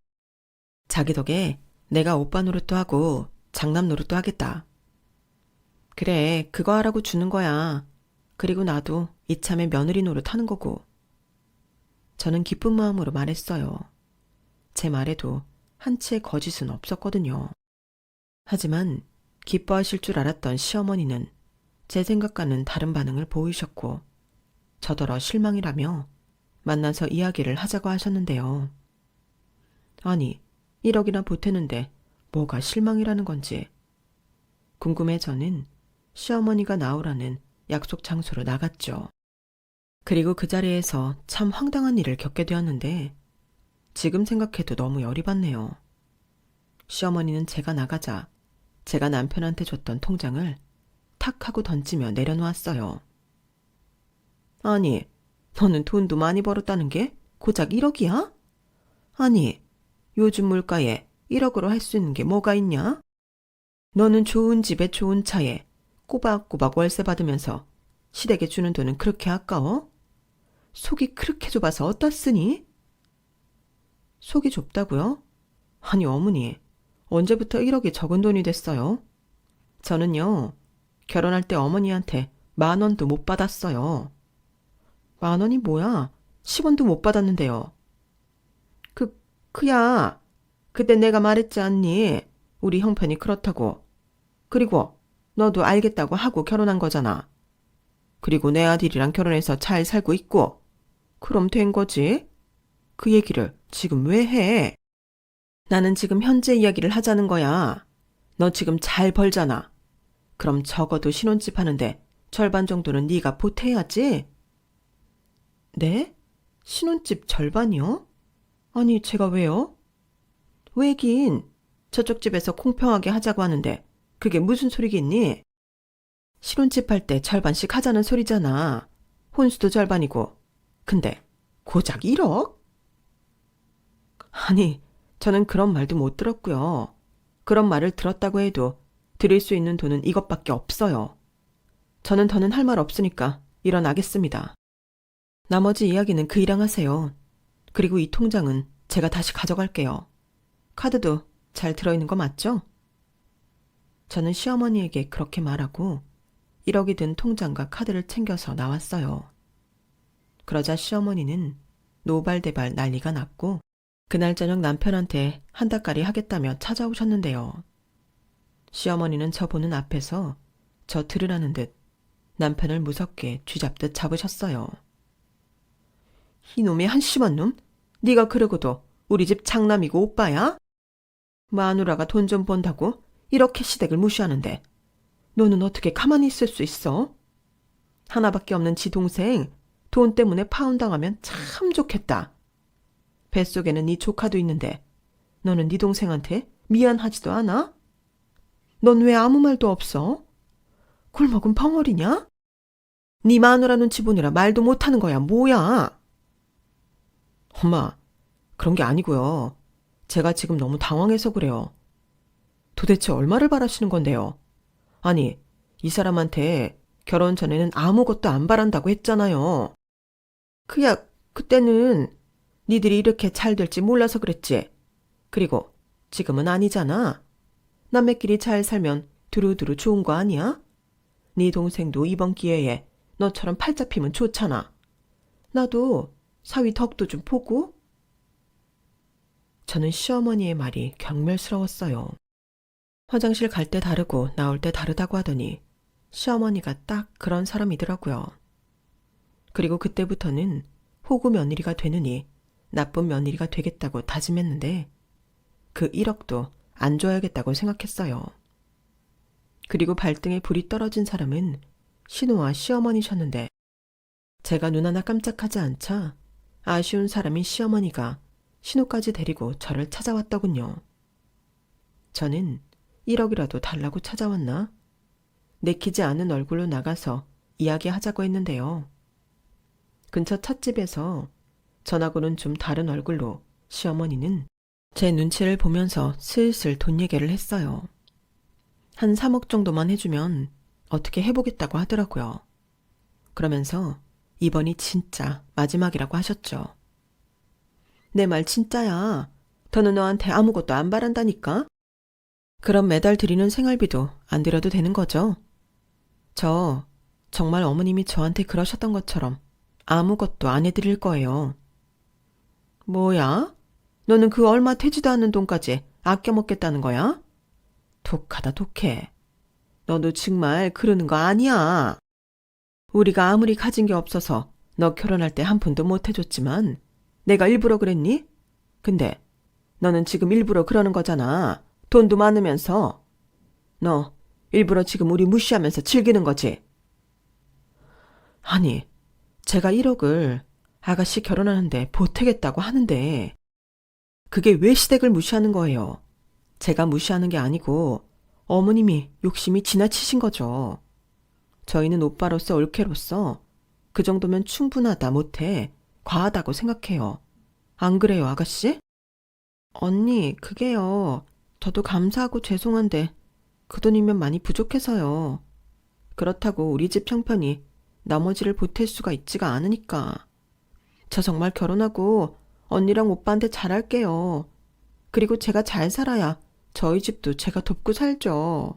자기 덕에 내가 오빠 노릇도 하고 장남 노릇도 하겠다. 그래, 그거 하라고 주는 거야. 그리고 나도 이참에 며느리 노릇 하는 거고. 저는 기쁜 마음으로 말했어요. 제 말에도 한치의 거짓은 없었거든요. 하지만 기뻐하실 줄 알았던 시어머니는 제 생각과는 다른 반응을 보이셨고 저더러 실망이라며 만나서 이야기를 하자고 하셨는데요. 아니, 1억이나 보태는데 뭐가 실망이라는 건지. 궁금해 저는 시어머니가 나오라는 약속 장소로 나갔죠. 그리고 그 자리에서 참 황당한 일을 겪게 되었는데 지금 생각해도 너무 열이 받네요. 시어머니는 제가 나가자 제가 남편한테 줬던 통장을 탁 하고 던지며 내려놓았어요. 아니, 너는 돈도 많이 벌었다는 게 고작 1억이야? 아니, 요즘 물가에 1억으로 할 수 있는 게 뭐가 있냐? 너는 좋은 집에 좋은 차에 꼬박꼬박 월세 받으면서 시댁에 주는 돈은 그렇게 아까워? 속이 그렇게 좁아서 어떻으니? 속이 좁다고요? 아니 어머니, 언제부터 1억이 적은 돈이 됐어요? 저는요, 결혼할 때 어머니한테 10,000원도 못 받았어요. 10,000원이 뭐야? 10원도 못 받았는데요. 그야, 그때 내가 말했지 않니? 우리 형편이 그렇다고. 그리고 너도 알겠다고 하고 결혼한 거잖아. 그리고 내 아들이랑 결혼해서 잘 살고 있고. 그럼 된 거지? 그 얘기를 지금 왜 해? 나는 지금 현재 이야기를 하자는 거야. 너 지금 잘 벌잖아. 그럼 적어도 신혼집 하는데 절반 정도는 네가 보태야지. 네? 신혼집 절반이요? 아니 제가 왜요? 왜긴 저쪽 집에서 공평하게 하자고 하는데 그게 무슨 소리겠니? 신혼집 할 때 절반씩 하자는 소리잖아. 혼수도 절반이고. 근데 고작 1억? 아니, 저는 그런 말도 못 들었고요. 그런 말을 들었다고 해도 드릴 수 있는 돈은 이것밖에 없어요. 저는 더는 할 말 없으니까 일어나겠습니다. 나머지 이야기는 그이랑 하세요. 그리고 이 통장은 제가 다시 가져갈게요. 카드도 잘 들어있는 거 맞죠? 저는 시어머니에게 그렇게 말하고 1억이 든 통장과 카드를 챙겨서 나왔어요. 그러자 시어머니는 노발대발 난리가 났고 그날 저녁 남편한테 한달까리 하겠다며 찾아오셨는데요. 시어머니는 저 보는 앞에서 저 들으라는 듯 남편을 무섭게 쥐잡듯 잡으셨어요. 이놈의 한심한 놈? 네가 그러고도 우리 집 장남이고 오빠야? 마누라가 돈 좀 번다고 이렇게 시댁을 무시하는데 너는 어떻게 가만히 있을 수 있어? 하나밖에 없는 지 동생 돈 때문에 파혼당하면 참 좋겠다. 뱃속에는 네 조카도 있는데 너는 네 동생한테 미안하지도 않아? 넌 왜 아무 말도 없어? 굴먹은 벙어리냐? 네 마누라 눈치 보느라 말도 못하는 거야 뭐야? 엄마, 그런 게 아니고요. 제가 지금 너무 당황해서 그래요. 도대체 얼마를 바라시는 건데요? 아니, 이 사람한테 결혼 전에는 아무것도 안 바란다고 했잖아요. 그야, 그때는 니들이 이렇게 잘 될지 몰라서 그랬지. 그리고 지금은 아니잖아. 남매끼리 잘 살면 두루두루 좋은 거 아니야? 네 동생도 이번 기회에 너처럼 팔자 피면 좋잖아. 나도 사위 덕도 좀 보고. 저는 시어머니의 말이 경멸스러웠어요. 화장실 갈 때 다르고 나올 때 다르다고 하더니 시어머니가 딱 그런 사람이더라고요. 그리고 그때부터는 호구 며느리가 되느니 나쁜 며느리가 되겠다고 다짐했는데 그 1억도 안 줘야겠다고 생각했어요. 그리고 발등에 불이 떨어진 사람은 신우와 시어머니셨는데 제가 눈 하나 깜짝하지 않자 아쉬운 사람인 시어머니가 신우까지 데리고 저를 찾아왔더군요. 저는 1억이라도 달라고 찾아왔나? 내키지 않은 얼굴로 나가서 이야기하자고 했는데요. 근처 찻집에서 전하고는 좀 다른 얼굴로 시어머니는 제 눈치를 보면서 슬슬 돈 얘기를 했어요. 한 3억 정도만 해주면 어떻게 해보겠다고 하더라고요. 그러면서 이번이 진짜 마지막이라고 하셨죠. 내 말 진짜야. 더는 너한테 아무것도 안 바란다니까. 그럼 매달 드리는 생활비도 안 드려도 되는 거죠? 저 정말 어머님이 저한테 그러셨던 것처럼 아무것도 안 해드릴 거예요. 뭐야? 너는 그 얼마 되지도 않는 돈까지 아껴 먹겠다는 거야? 독하다 독해. 너도 정말 그러는 거 아니야. 우리가 아무리 가진 게 없어서 너 결혼할 때 한 푼도 못 해줬지만 내가 일부러 그랬니? 근데 너는 지금 일부러 그러는 거잖아. 돈도 많으면서. 너 일부러 지금 우리 무시하면서 즐기는 거지. 아니, 제가 1억을 아가씨 결혼하는데 보태겠다고 하는데 그게 왜 시댁을 무시하는 거예요? 제가 무시하는 게 아니고 어머님이 욕심이 지나치신 거죠. 저희는 오빠로서 올케로서 그 정도면 충분하다 못해 과하다고 생각해요. 안 그래요, 아가씨? 언니, 그게요. 저도 감사하고 죄송한데 그 돈이면 많이 부족해서요. 그렇다고 우리 집 형편이 나머지를 보탤 수가 있지가 않으니까. 저 정말 결혼하고 언니랑 오빠한테 잘할게요. 그리고 제가 잘 살아야 저희 집도 제가 돕고 살죠.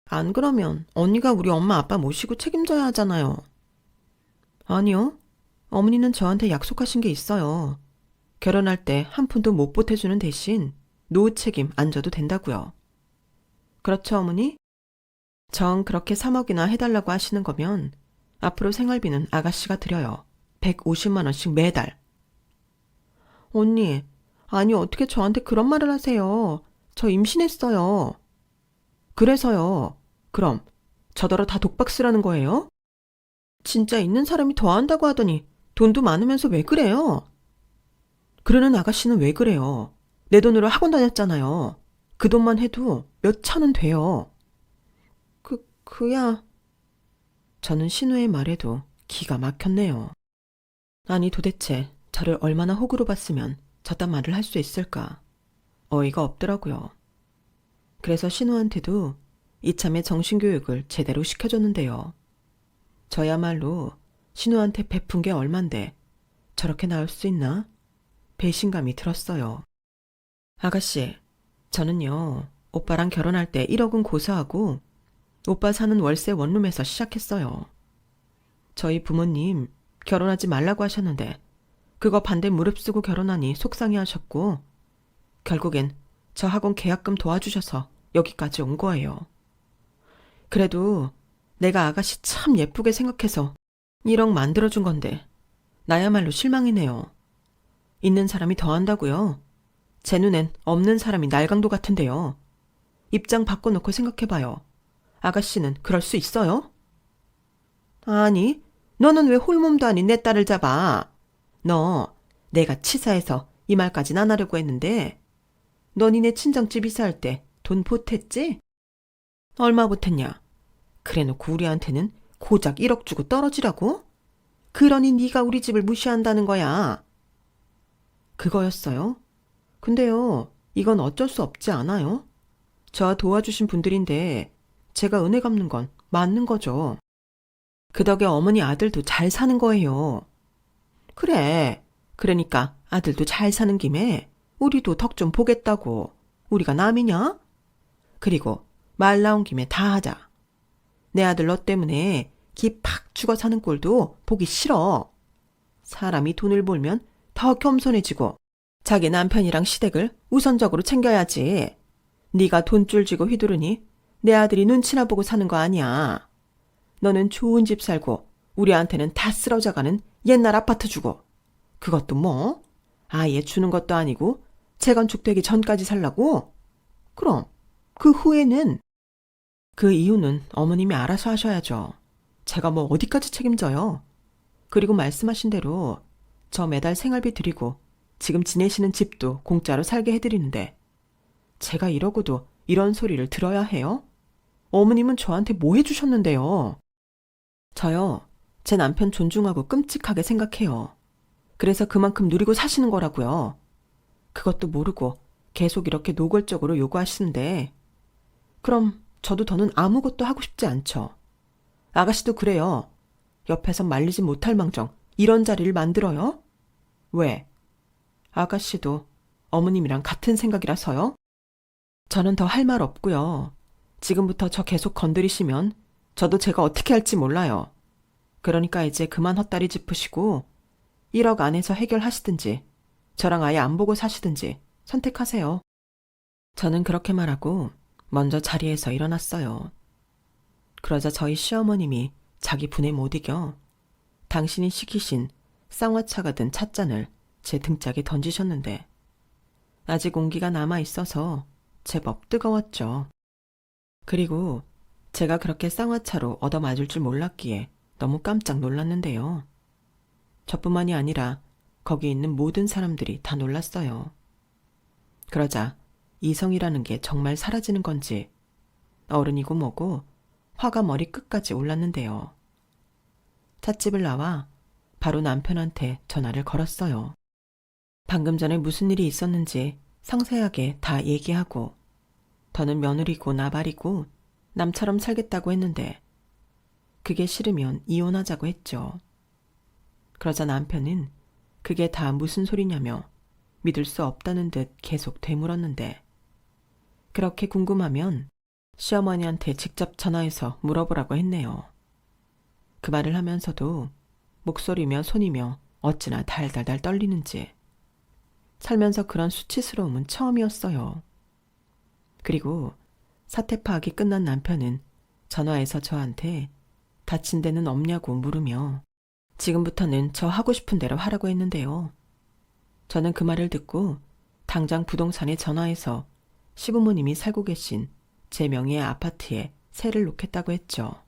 안 그러면 언니가 우리 엄마 아빠 모시고 책임져야 하잖아요. 아니요. 어머니는 저한테 약속하신 게 있어요. 결혼할 때 한 푼도 못 보태주는 대신 노후 책임 안 져도 된다고요. 그렇죠, 어머니? 정 그렇게 3억이나 해달라고 하시는 거면 앞으로 생활비는 아가씨가 드려요. 150만 원씩 매달. 언니, 아니 어떻게 저한테 그런 말을 하세요. 저 임신했어요. 그래서요. 그럼 저더러 다 독박 쓰라는 거예요? 진짜 있는 사람이 더 한다고 하더니 돈도 많으면서 왜 그래요? 그러는 아가씨는 왜 그래요? 내 돈으로 학원 다녔잖아요. 그 돈만 해도 몇 천은 돼요. 그야. 저는 신우의 말에도 기가 막혔네요. 아니 도대체 저를 얼마나 호구로 봤으면 저딴 말을 할 수 있을까? 어이가 없더라고요. 그래서 신우한테도 이참에 정신교육을 제대로 시켜줬는데요. 저야말로 신우한테 베푼 게 얼만데 저렇게 나올 수 있나? 배신감이 들었어요. 아가씨, 저는요, 오빠랑 결혼할 때 1억은 고사하고 오빠 사는 월세 원룸에서 시작했어요. 저희 부모님 결혼하지 말라고 하셨는데 그거 반대 무릅쓰고 결혼하니 속상해 하셨고 결국엔 저 학원 계약금 도와주셔서 여기까지 온 거예요. 그래도 내가 아가씨 참 예쁘게 생각해서 1억 만들어준 건데 나야말로 실망이네요. 있는 사람이 더 한다고요? 제 눈엔 없는 사람이 날강도 같은데요. 입장 바꿔놓고 생각해봐요. 아가씨는 그럴 수 있어요? 아니, 너는 왜 홀몸도 아닌 내 딸을 잡아? 너 내가 치사해서 이 말까진 안 하려고 했는데 너 니네 친정집 이사할 때 돈 보탰지? 얼마 보탰냐? 그래놓고 우리한테는 고작 1억 주고 떨어지라고? 그러니 네가 우리 집을 무시한다는 거야. 그거였어요? 근데요, 이건 어쩔 수 없지 않아요? 저와 도와주신 분들인데 제가 은혜 갚는 건 맞는 거죠. 그 덕에 어머니 아들도 잘 사는 거예요. 그래. 그러니까 아들도 잘 사는 김에 우리도 덕 좀 보겠다고. 우리가 남이냐? 그리고 말 나온 김에 다 하자. 내 아들 너 때문에 기 팍 죽어 사는 꼴도 보기 싫어. 사람이 돈을 벌면 더 겸손해지고 자기 남편이랑 시댁을 우선적으로 챙겨야지. 네가 돈줄 쥐고 휘두르니 내 아들이 눈치나 보고 사는 거 아니야. 너는 좋은 집 살고 우리한테는 다 쓰러져가는 옛날 아파트 주고 그것도 뭐 아예 주는 것도 아니고 재건축 되기 전까지 살라고? 그럼 그 후에는 그 이유는 어머님이 알아서 하셔야죠. 제가 뭐 어디까지 책임져요. 그리고 말씀하신 대로 저 매달 생활비 드리고 지금 지내시는 집도 공짜로 살게 해드리는데 제가 이러고도 이런 소리를 들어야 해요? 어머님은 저한테 뭐 해주셨는데요? 저요, 제 남편 존중하고 끔찍하게 생각해요. 그래서 그만큼 누리고 사시는 거라고요. 그것도 모르고 계속 이렇게 노골적으로 요구하시는데 그럼 저도 더는 아무것도 하고 싶지 않죠. 아가씨도 그래요. 옆에서 말리지 못할 망정 이런 자리를 만들어요? 왜? 아가씨도 어머님이랑 같은 생각이라서요? 저는 더 할 말 없고요. 지금부터 저 계속 건드리시면 저도 제가 어떻게 할지 몰라요. 그러니까 이제 그만 헛다리 짚으시고 1억 안에서 해결하시든지 저랑 아예 안 보고 사시든지 선택하세요. 저는 그렇게 말하고 먼저 자리에서 일어났어요. 그러자 저희 시어머님이 자기 분에 못 이겨 당신이 시키신 쌍화차가 든 찻잔을 제 등짝에 던지셨는데 아직 온기가 남아 있어서 제법 뜨거웠죠. 그리고 제가 그렇게 쌍화차로 얻어맞을 줄 몰랐기에 너무 깜짝 놀랐는데요. 저뿐만이 아니라 거기 있는 모든 사람들이 다 놀랐어요. 그러자 이성이라는 게 정말 사라지는 건지 어른이고 뭐고 화가 머리 끝까지 올랐는데요. 찻집을 나와 바로 남편한테 전화를 걸었어요. 방금 전에 무슨 일이 있었는지 상세하게 다 얘기하고 더는 며느리고 나발이고 남처럼 살겠다고 했는데 그게 싫으면 이혼하자고 했죠. 그러자 남편은 그게 다 무슨 소리냐며 믿을 수 없다는 듯 계속 되물었는데 그렇게 궁금하면 시어머니한테 직접 전화해서 물어보라고 했네요. 그 말을 하면서도 목소리며 손이며 어찌나 달달달 떨리는지 살면서 그런 수치스러움은 처음이었어요. 그리고 사태 파악이 끝난 남편은 전화해서 저한테 다친 데는 없냐고 물으며 지금부터는 저 하고 싶은 대로 하라고 했는데요. 저는 그 말을 듣고 당장 부동산에 전화해서 시부모님이 살고 계신 제 명의의 아파트에 세를 놓겠다고 했죠.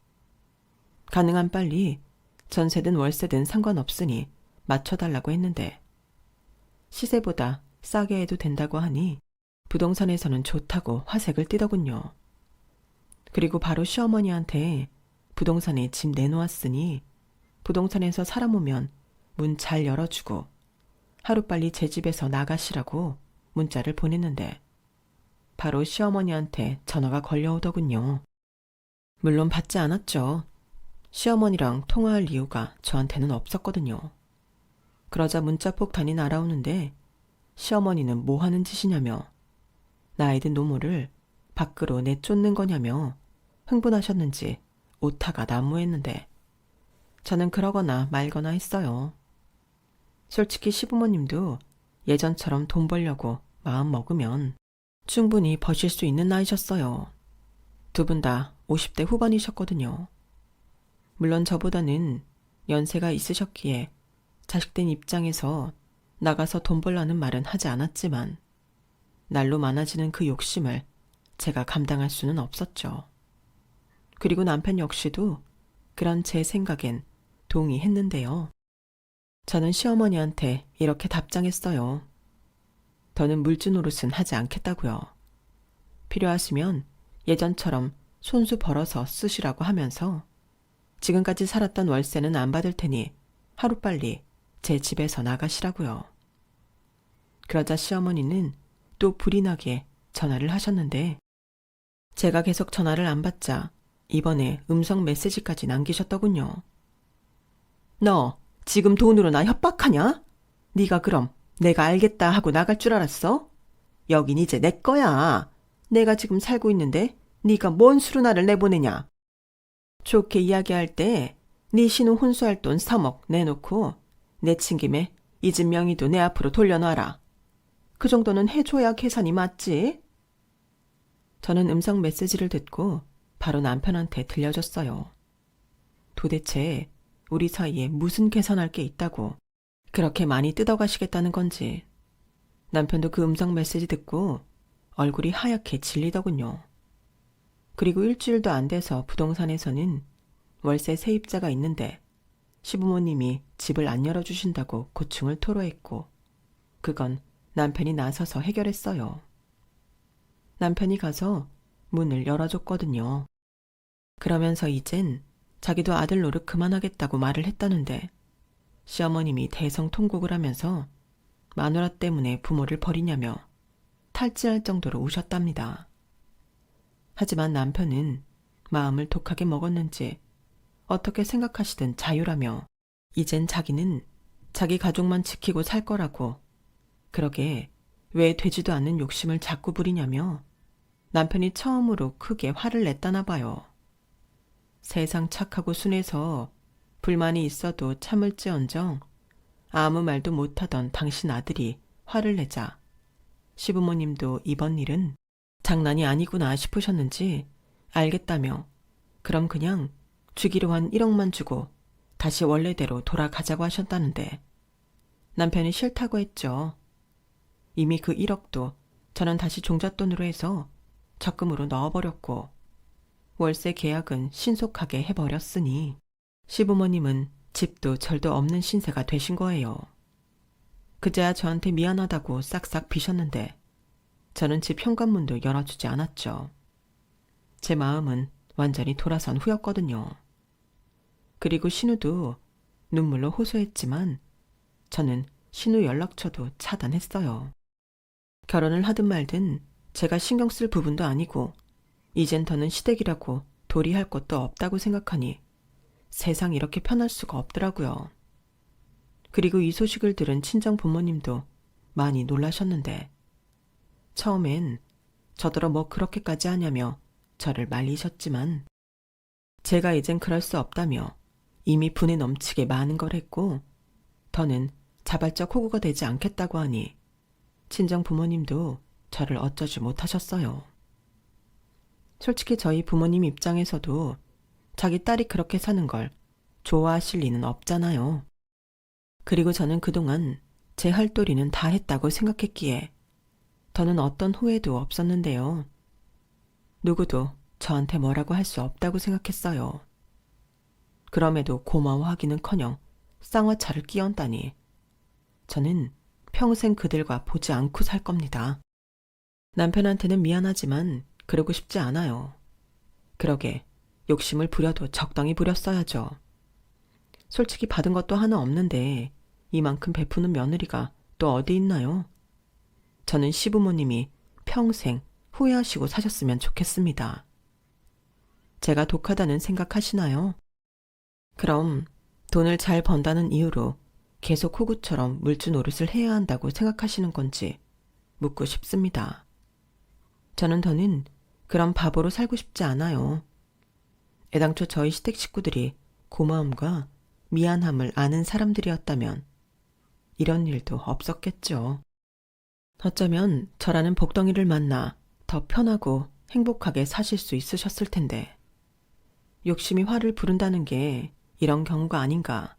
가능한 빨리 전세든 월세든 상관없으니 맞춰달라고 했는데 시세보다 싸게 해도 된다고 하니 부동산에서는 좋다고 화색을 띠더군요. 그리고 바로 시어머니한테 부동산에 집 내놓았으니 부동산에서 사람 오면 문 잘 열어주고 하루빨리 제 집에서 나가시라고 문자를 보냈는데 바로 시어머니한테 전화가 걸려오더군요. 물론 받지 않았죠. 시어머니랑 통화할 이유가 저한테는 없었거든요. 그러자 문자 폭탄이 날아오는데 시어머니는 뭐 하는 짓이냐며 나이 든 노모를 밖으로 내쫓는 거냐며 흥분하셨는지 오타가 난무했는데 저는 그러거나 말거나 했어요. 솔직히 시부모님도 예전처럼 돈 벌려고 마음 먹으면 충분히 버실 수 있는 나이셨어요. 두 분 다 50대 후반이셨거든요. 물론 저보다는 연세가 있으셨기에 자식된 입장에서 나가서 돈 벌라는 말은 하지 않았지만 날로 많아지는 그 욕심을 제가 감당할 수는 없었죠. 그리고 남편 역시도 그런 제 생각엔 동의했는데요. 저는 시어머니한테 이렇게 답장했어요. 더는 물주 노릇은 하지 않겠다고요. 필요하시면 예전처럼 손수 벌어서 쓰시라고 하면서 지금까지 살았던 월세는 안 받을 테니 하루빨리 제 집에서 나가시라고요. 그러자 시어머니는 또 불이 나게 전화를 하셨는데 제가 계속 전화를 안 받자 이번에 음성 메시지까지 남기셨더군요. 너 지금 돈으로 나 협박하냐? 네가 그럼 내가 알겠다 하고 나갈 줄 알았어? 여긴 이제 내 거야. 내가 지금 살고 있는데 네가 뭔 수로 나를 내보내냐? 좋게 이야기할 때 네 신우 혼수할 돈 3억 내놓고 내친 김에 이 집 명의도 내 앞으로 돌려놔라. 그 정도는 해줘야 계산이 맞지? 저는 음성 메시지를 듣고 바로 남편한테 들려줬어요. 도대체 우리 사이에 무슨 계산할 게 있다고 그렇게 많이 뜯어가시겠다는 건지. 남편도 그 음성 메시지 듣고 얼굴이 하얗게 질리더군요. 그리고 일주일도 안 돼서 부동산에서는 월세 세입자가 있는데 시부모님이 집을 안 열어주신다고 고충을 토로했고 그건 남편이 나서서 해결했어요. 남편이 가서 문을 열어줬거든요. 그러면서 이젠 자기도 아들 노릇 그만하겠다고 말을 했다는데 시어머님이 대성통곡을 하면서 마누라 때문에 부모를 버리냐며 탈진할 정도로 우셨답니다. 하지만 남편은 마음을 독하게 먹었는지 어떻게 생각하시든 자유라며 이젠 자기는 자기 가족만 지키고 살 거라고 그러게 왜 되지도 않는 욕심을 자꾸 부리냐며 남편이 처음으로 크게 화를 냈다나 봐요. 세상 착하고 순해서 불만이 있어도 참을지언정 아무 말도 못하던 당신 아들이 화를 내자 시부모님도 이번 일은 장난이 아니구나 싶으셨는지 알겠다며 그럼 그냥 주기로 한 1억만 주고 다시 원래대로 돌아가자고 하셨다는데 남편이 싫다고 했죠. 이미 그 1억도 저는 다시 종잣돈으로 해서 적금으로 넣어버렸고 월세 계약은 신속하게 해버렸으니 시부모님은 집도 절도 없는 신세가 되신 거예요. 그제야 저한테 미안하다고 싹싹 비셨는데 저는 집 현관문도 열어주지 않았죠. 제 마음은 완전히 돌아선 후였거든요. 그리고 신우도 눈물로 호소했지만 저는 신우 연락처도 차단했어요. 결혼을 하든 말든 제가 신경 쓸 부분도 아니고 이젠 더는 시댁이라고 도리할 것도 없다고 생각하니 세상 이렇게 편할 수가 없더라고요. 그리고 이 소식을 들은 친정 부모님도 많이 놀라셨는데 처음엔 저더러 뭐 그렇게까지 하냐며 저를 말리셨지만 제가 이젠 그럴 수 없다며 이미 분에 넘치게 많은 걸 했고 더는 자발적 호구가 되지 않겠다고 하니 친정 부모님도 저를 어쩌지 못하셨어요. 솔직히 저희 부모님 입장에서도 자기 딸이 그렇게 사는 걸 좋아하실 리는 없잖아요. 그리고 저는 그동안 제 할 도리는 다 했다고 생각했기에 더는 어떤 후회도 없었는데요. 누구도 저한테 뭐라고 할 수 없다고 생각했어요. 그럼에도 고마워하기는커녕 쌍화차를 끼얹다니 저는 평생 그들과 보지 않고 살 겁니다. 남편한테는 미안하지만 그러고 싶지 않아요. 그러게 욕심을 부려도 적당히 부렸어야죠. 솔직히 받은 것도 하나 없는데 이만큼 베푸는 며느리가 또 어디 있나요? 저는 시부모님이 평생 후회하시고 사셨으면 좋겠습니다. 제가 독하다는 생각하시나요? 그럼 돈을 잘 번다는 이유로 계속 호구처럼 물주 노릇을 해야 한다고 생각하시는 건지 묻고 싶습니다. 저는 더는 그런 바보로 살고 싶지 않아요. 애당초 저희 시댁 식구들이 고마움과 미안함을 아는 사람들이었다면 이런 일도 없었겠죠. 어쩌면 저라는 복덩이를 만나 더 편하고 행복하게 사실 수 있으셨을 텐데 욕심이 화를 부른다는 게 이런 경우가 아닌가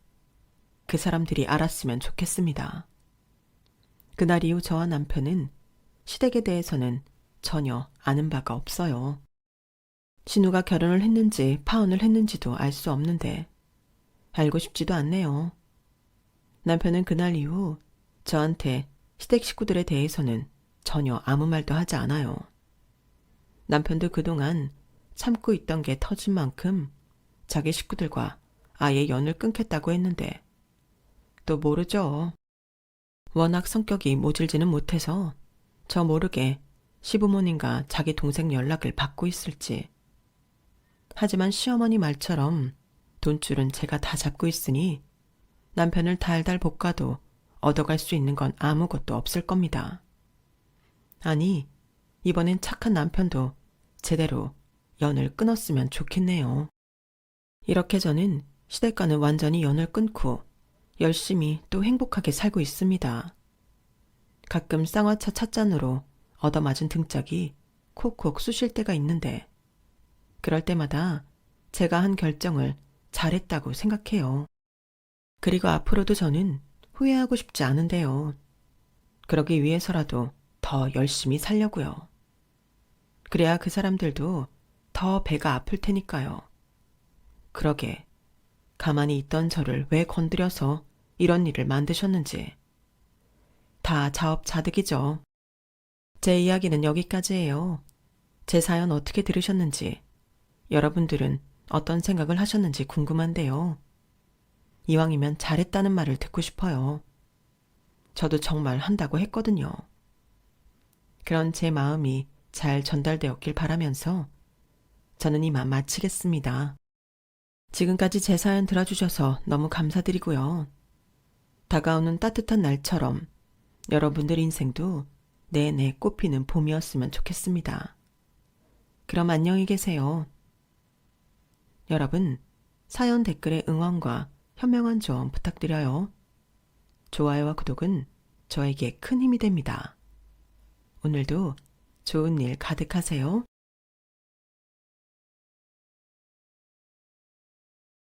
그 사람들이 알았으면 좋겠습니다. 그날 이후 저와 남편은 시댁에 대해서는 전혀 아는 바가 없어요. 신우가 결혼을 했는지 파혼을 했는지도 알 수 없는데 알고 싶지도 않네요. 남편은 그날 이후 저한테 시댁 식구들에 대해서는 전혀 아무 말도 하지 않아요. 남편도 그동안 참고 있던 게 터진 만큼 자기 식구들과 아예 연을 끊겠다고 했는데 또 모르죠. 워낙 성격이 모질지는 못해서 저 모르게 시부모님과 자기 동생 연락을 받고 있을지. 하지만 시어머니 말처럼 돈줄은 제가 다 잡고 있으니 남편을 달달 볶아도 얻어갈 수 있는 건 아무것도 없을 겁니다. 아니, 이번엔 착한 남편도 제대로 연을 끊었으면 좋겠네요. 이렇게 저는 시댁과는 완전히 연을 끊고 열심히 또 행복하게 살고 있습니다. 가끔 쌍화차 찻잔으로 얻어맞은 등짝이 콕콕 쑤실 때가 있는데 그럴 때마다 제가 한 결정을 잘했다고 생각해요. 그리고 앞으로도 저는 후회하고 싶지 않은데요. 그러기 위해서라도 더 열심히 살려고요. 그래야 그 사람들도 더 배가 아플 테니까요. 그러게, 가만히 있던 저를 왜 건드려서 이런 일을 만드셨는지. 다 자업자득이죠. 제 이야기는 여기까지예요. 제 사연 어떻게 들으셨는지, 여러분들은 어떤 생각을 하셨는지 궁금한데요. 이왕이면 잘했다는 말을 듣고 싶어요. 저도 정말 한다고 했거든요. 그런 제 마음이 잘 전달되었길 바라면서 저는 이만 마치겠습니다. 지금까지 제 사연 들어주셔서 너무 감사드리고요. 다가오는 따뜻한 날처럼 여러분들 인생도 내내 꽃피는 봄이었으면 좋겠습니다. 그럼 안녕히 계세요. 여러분, 사연 댓글에 응원과 현명한 조언 부탁드려요. 좋아요와 구독은 저에게 큰 힘이 됩니다. 오늘도 좋은 일 가득하세요.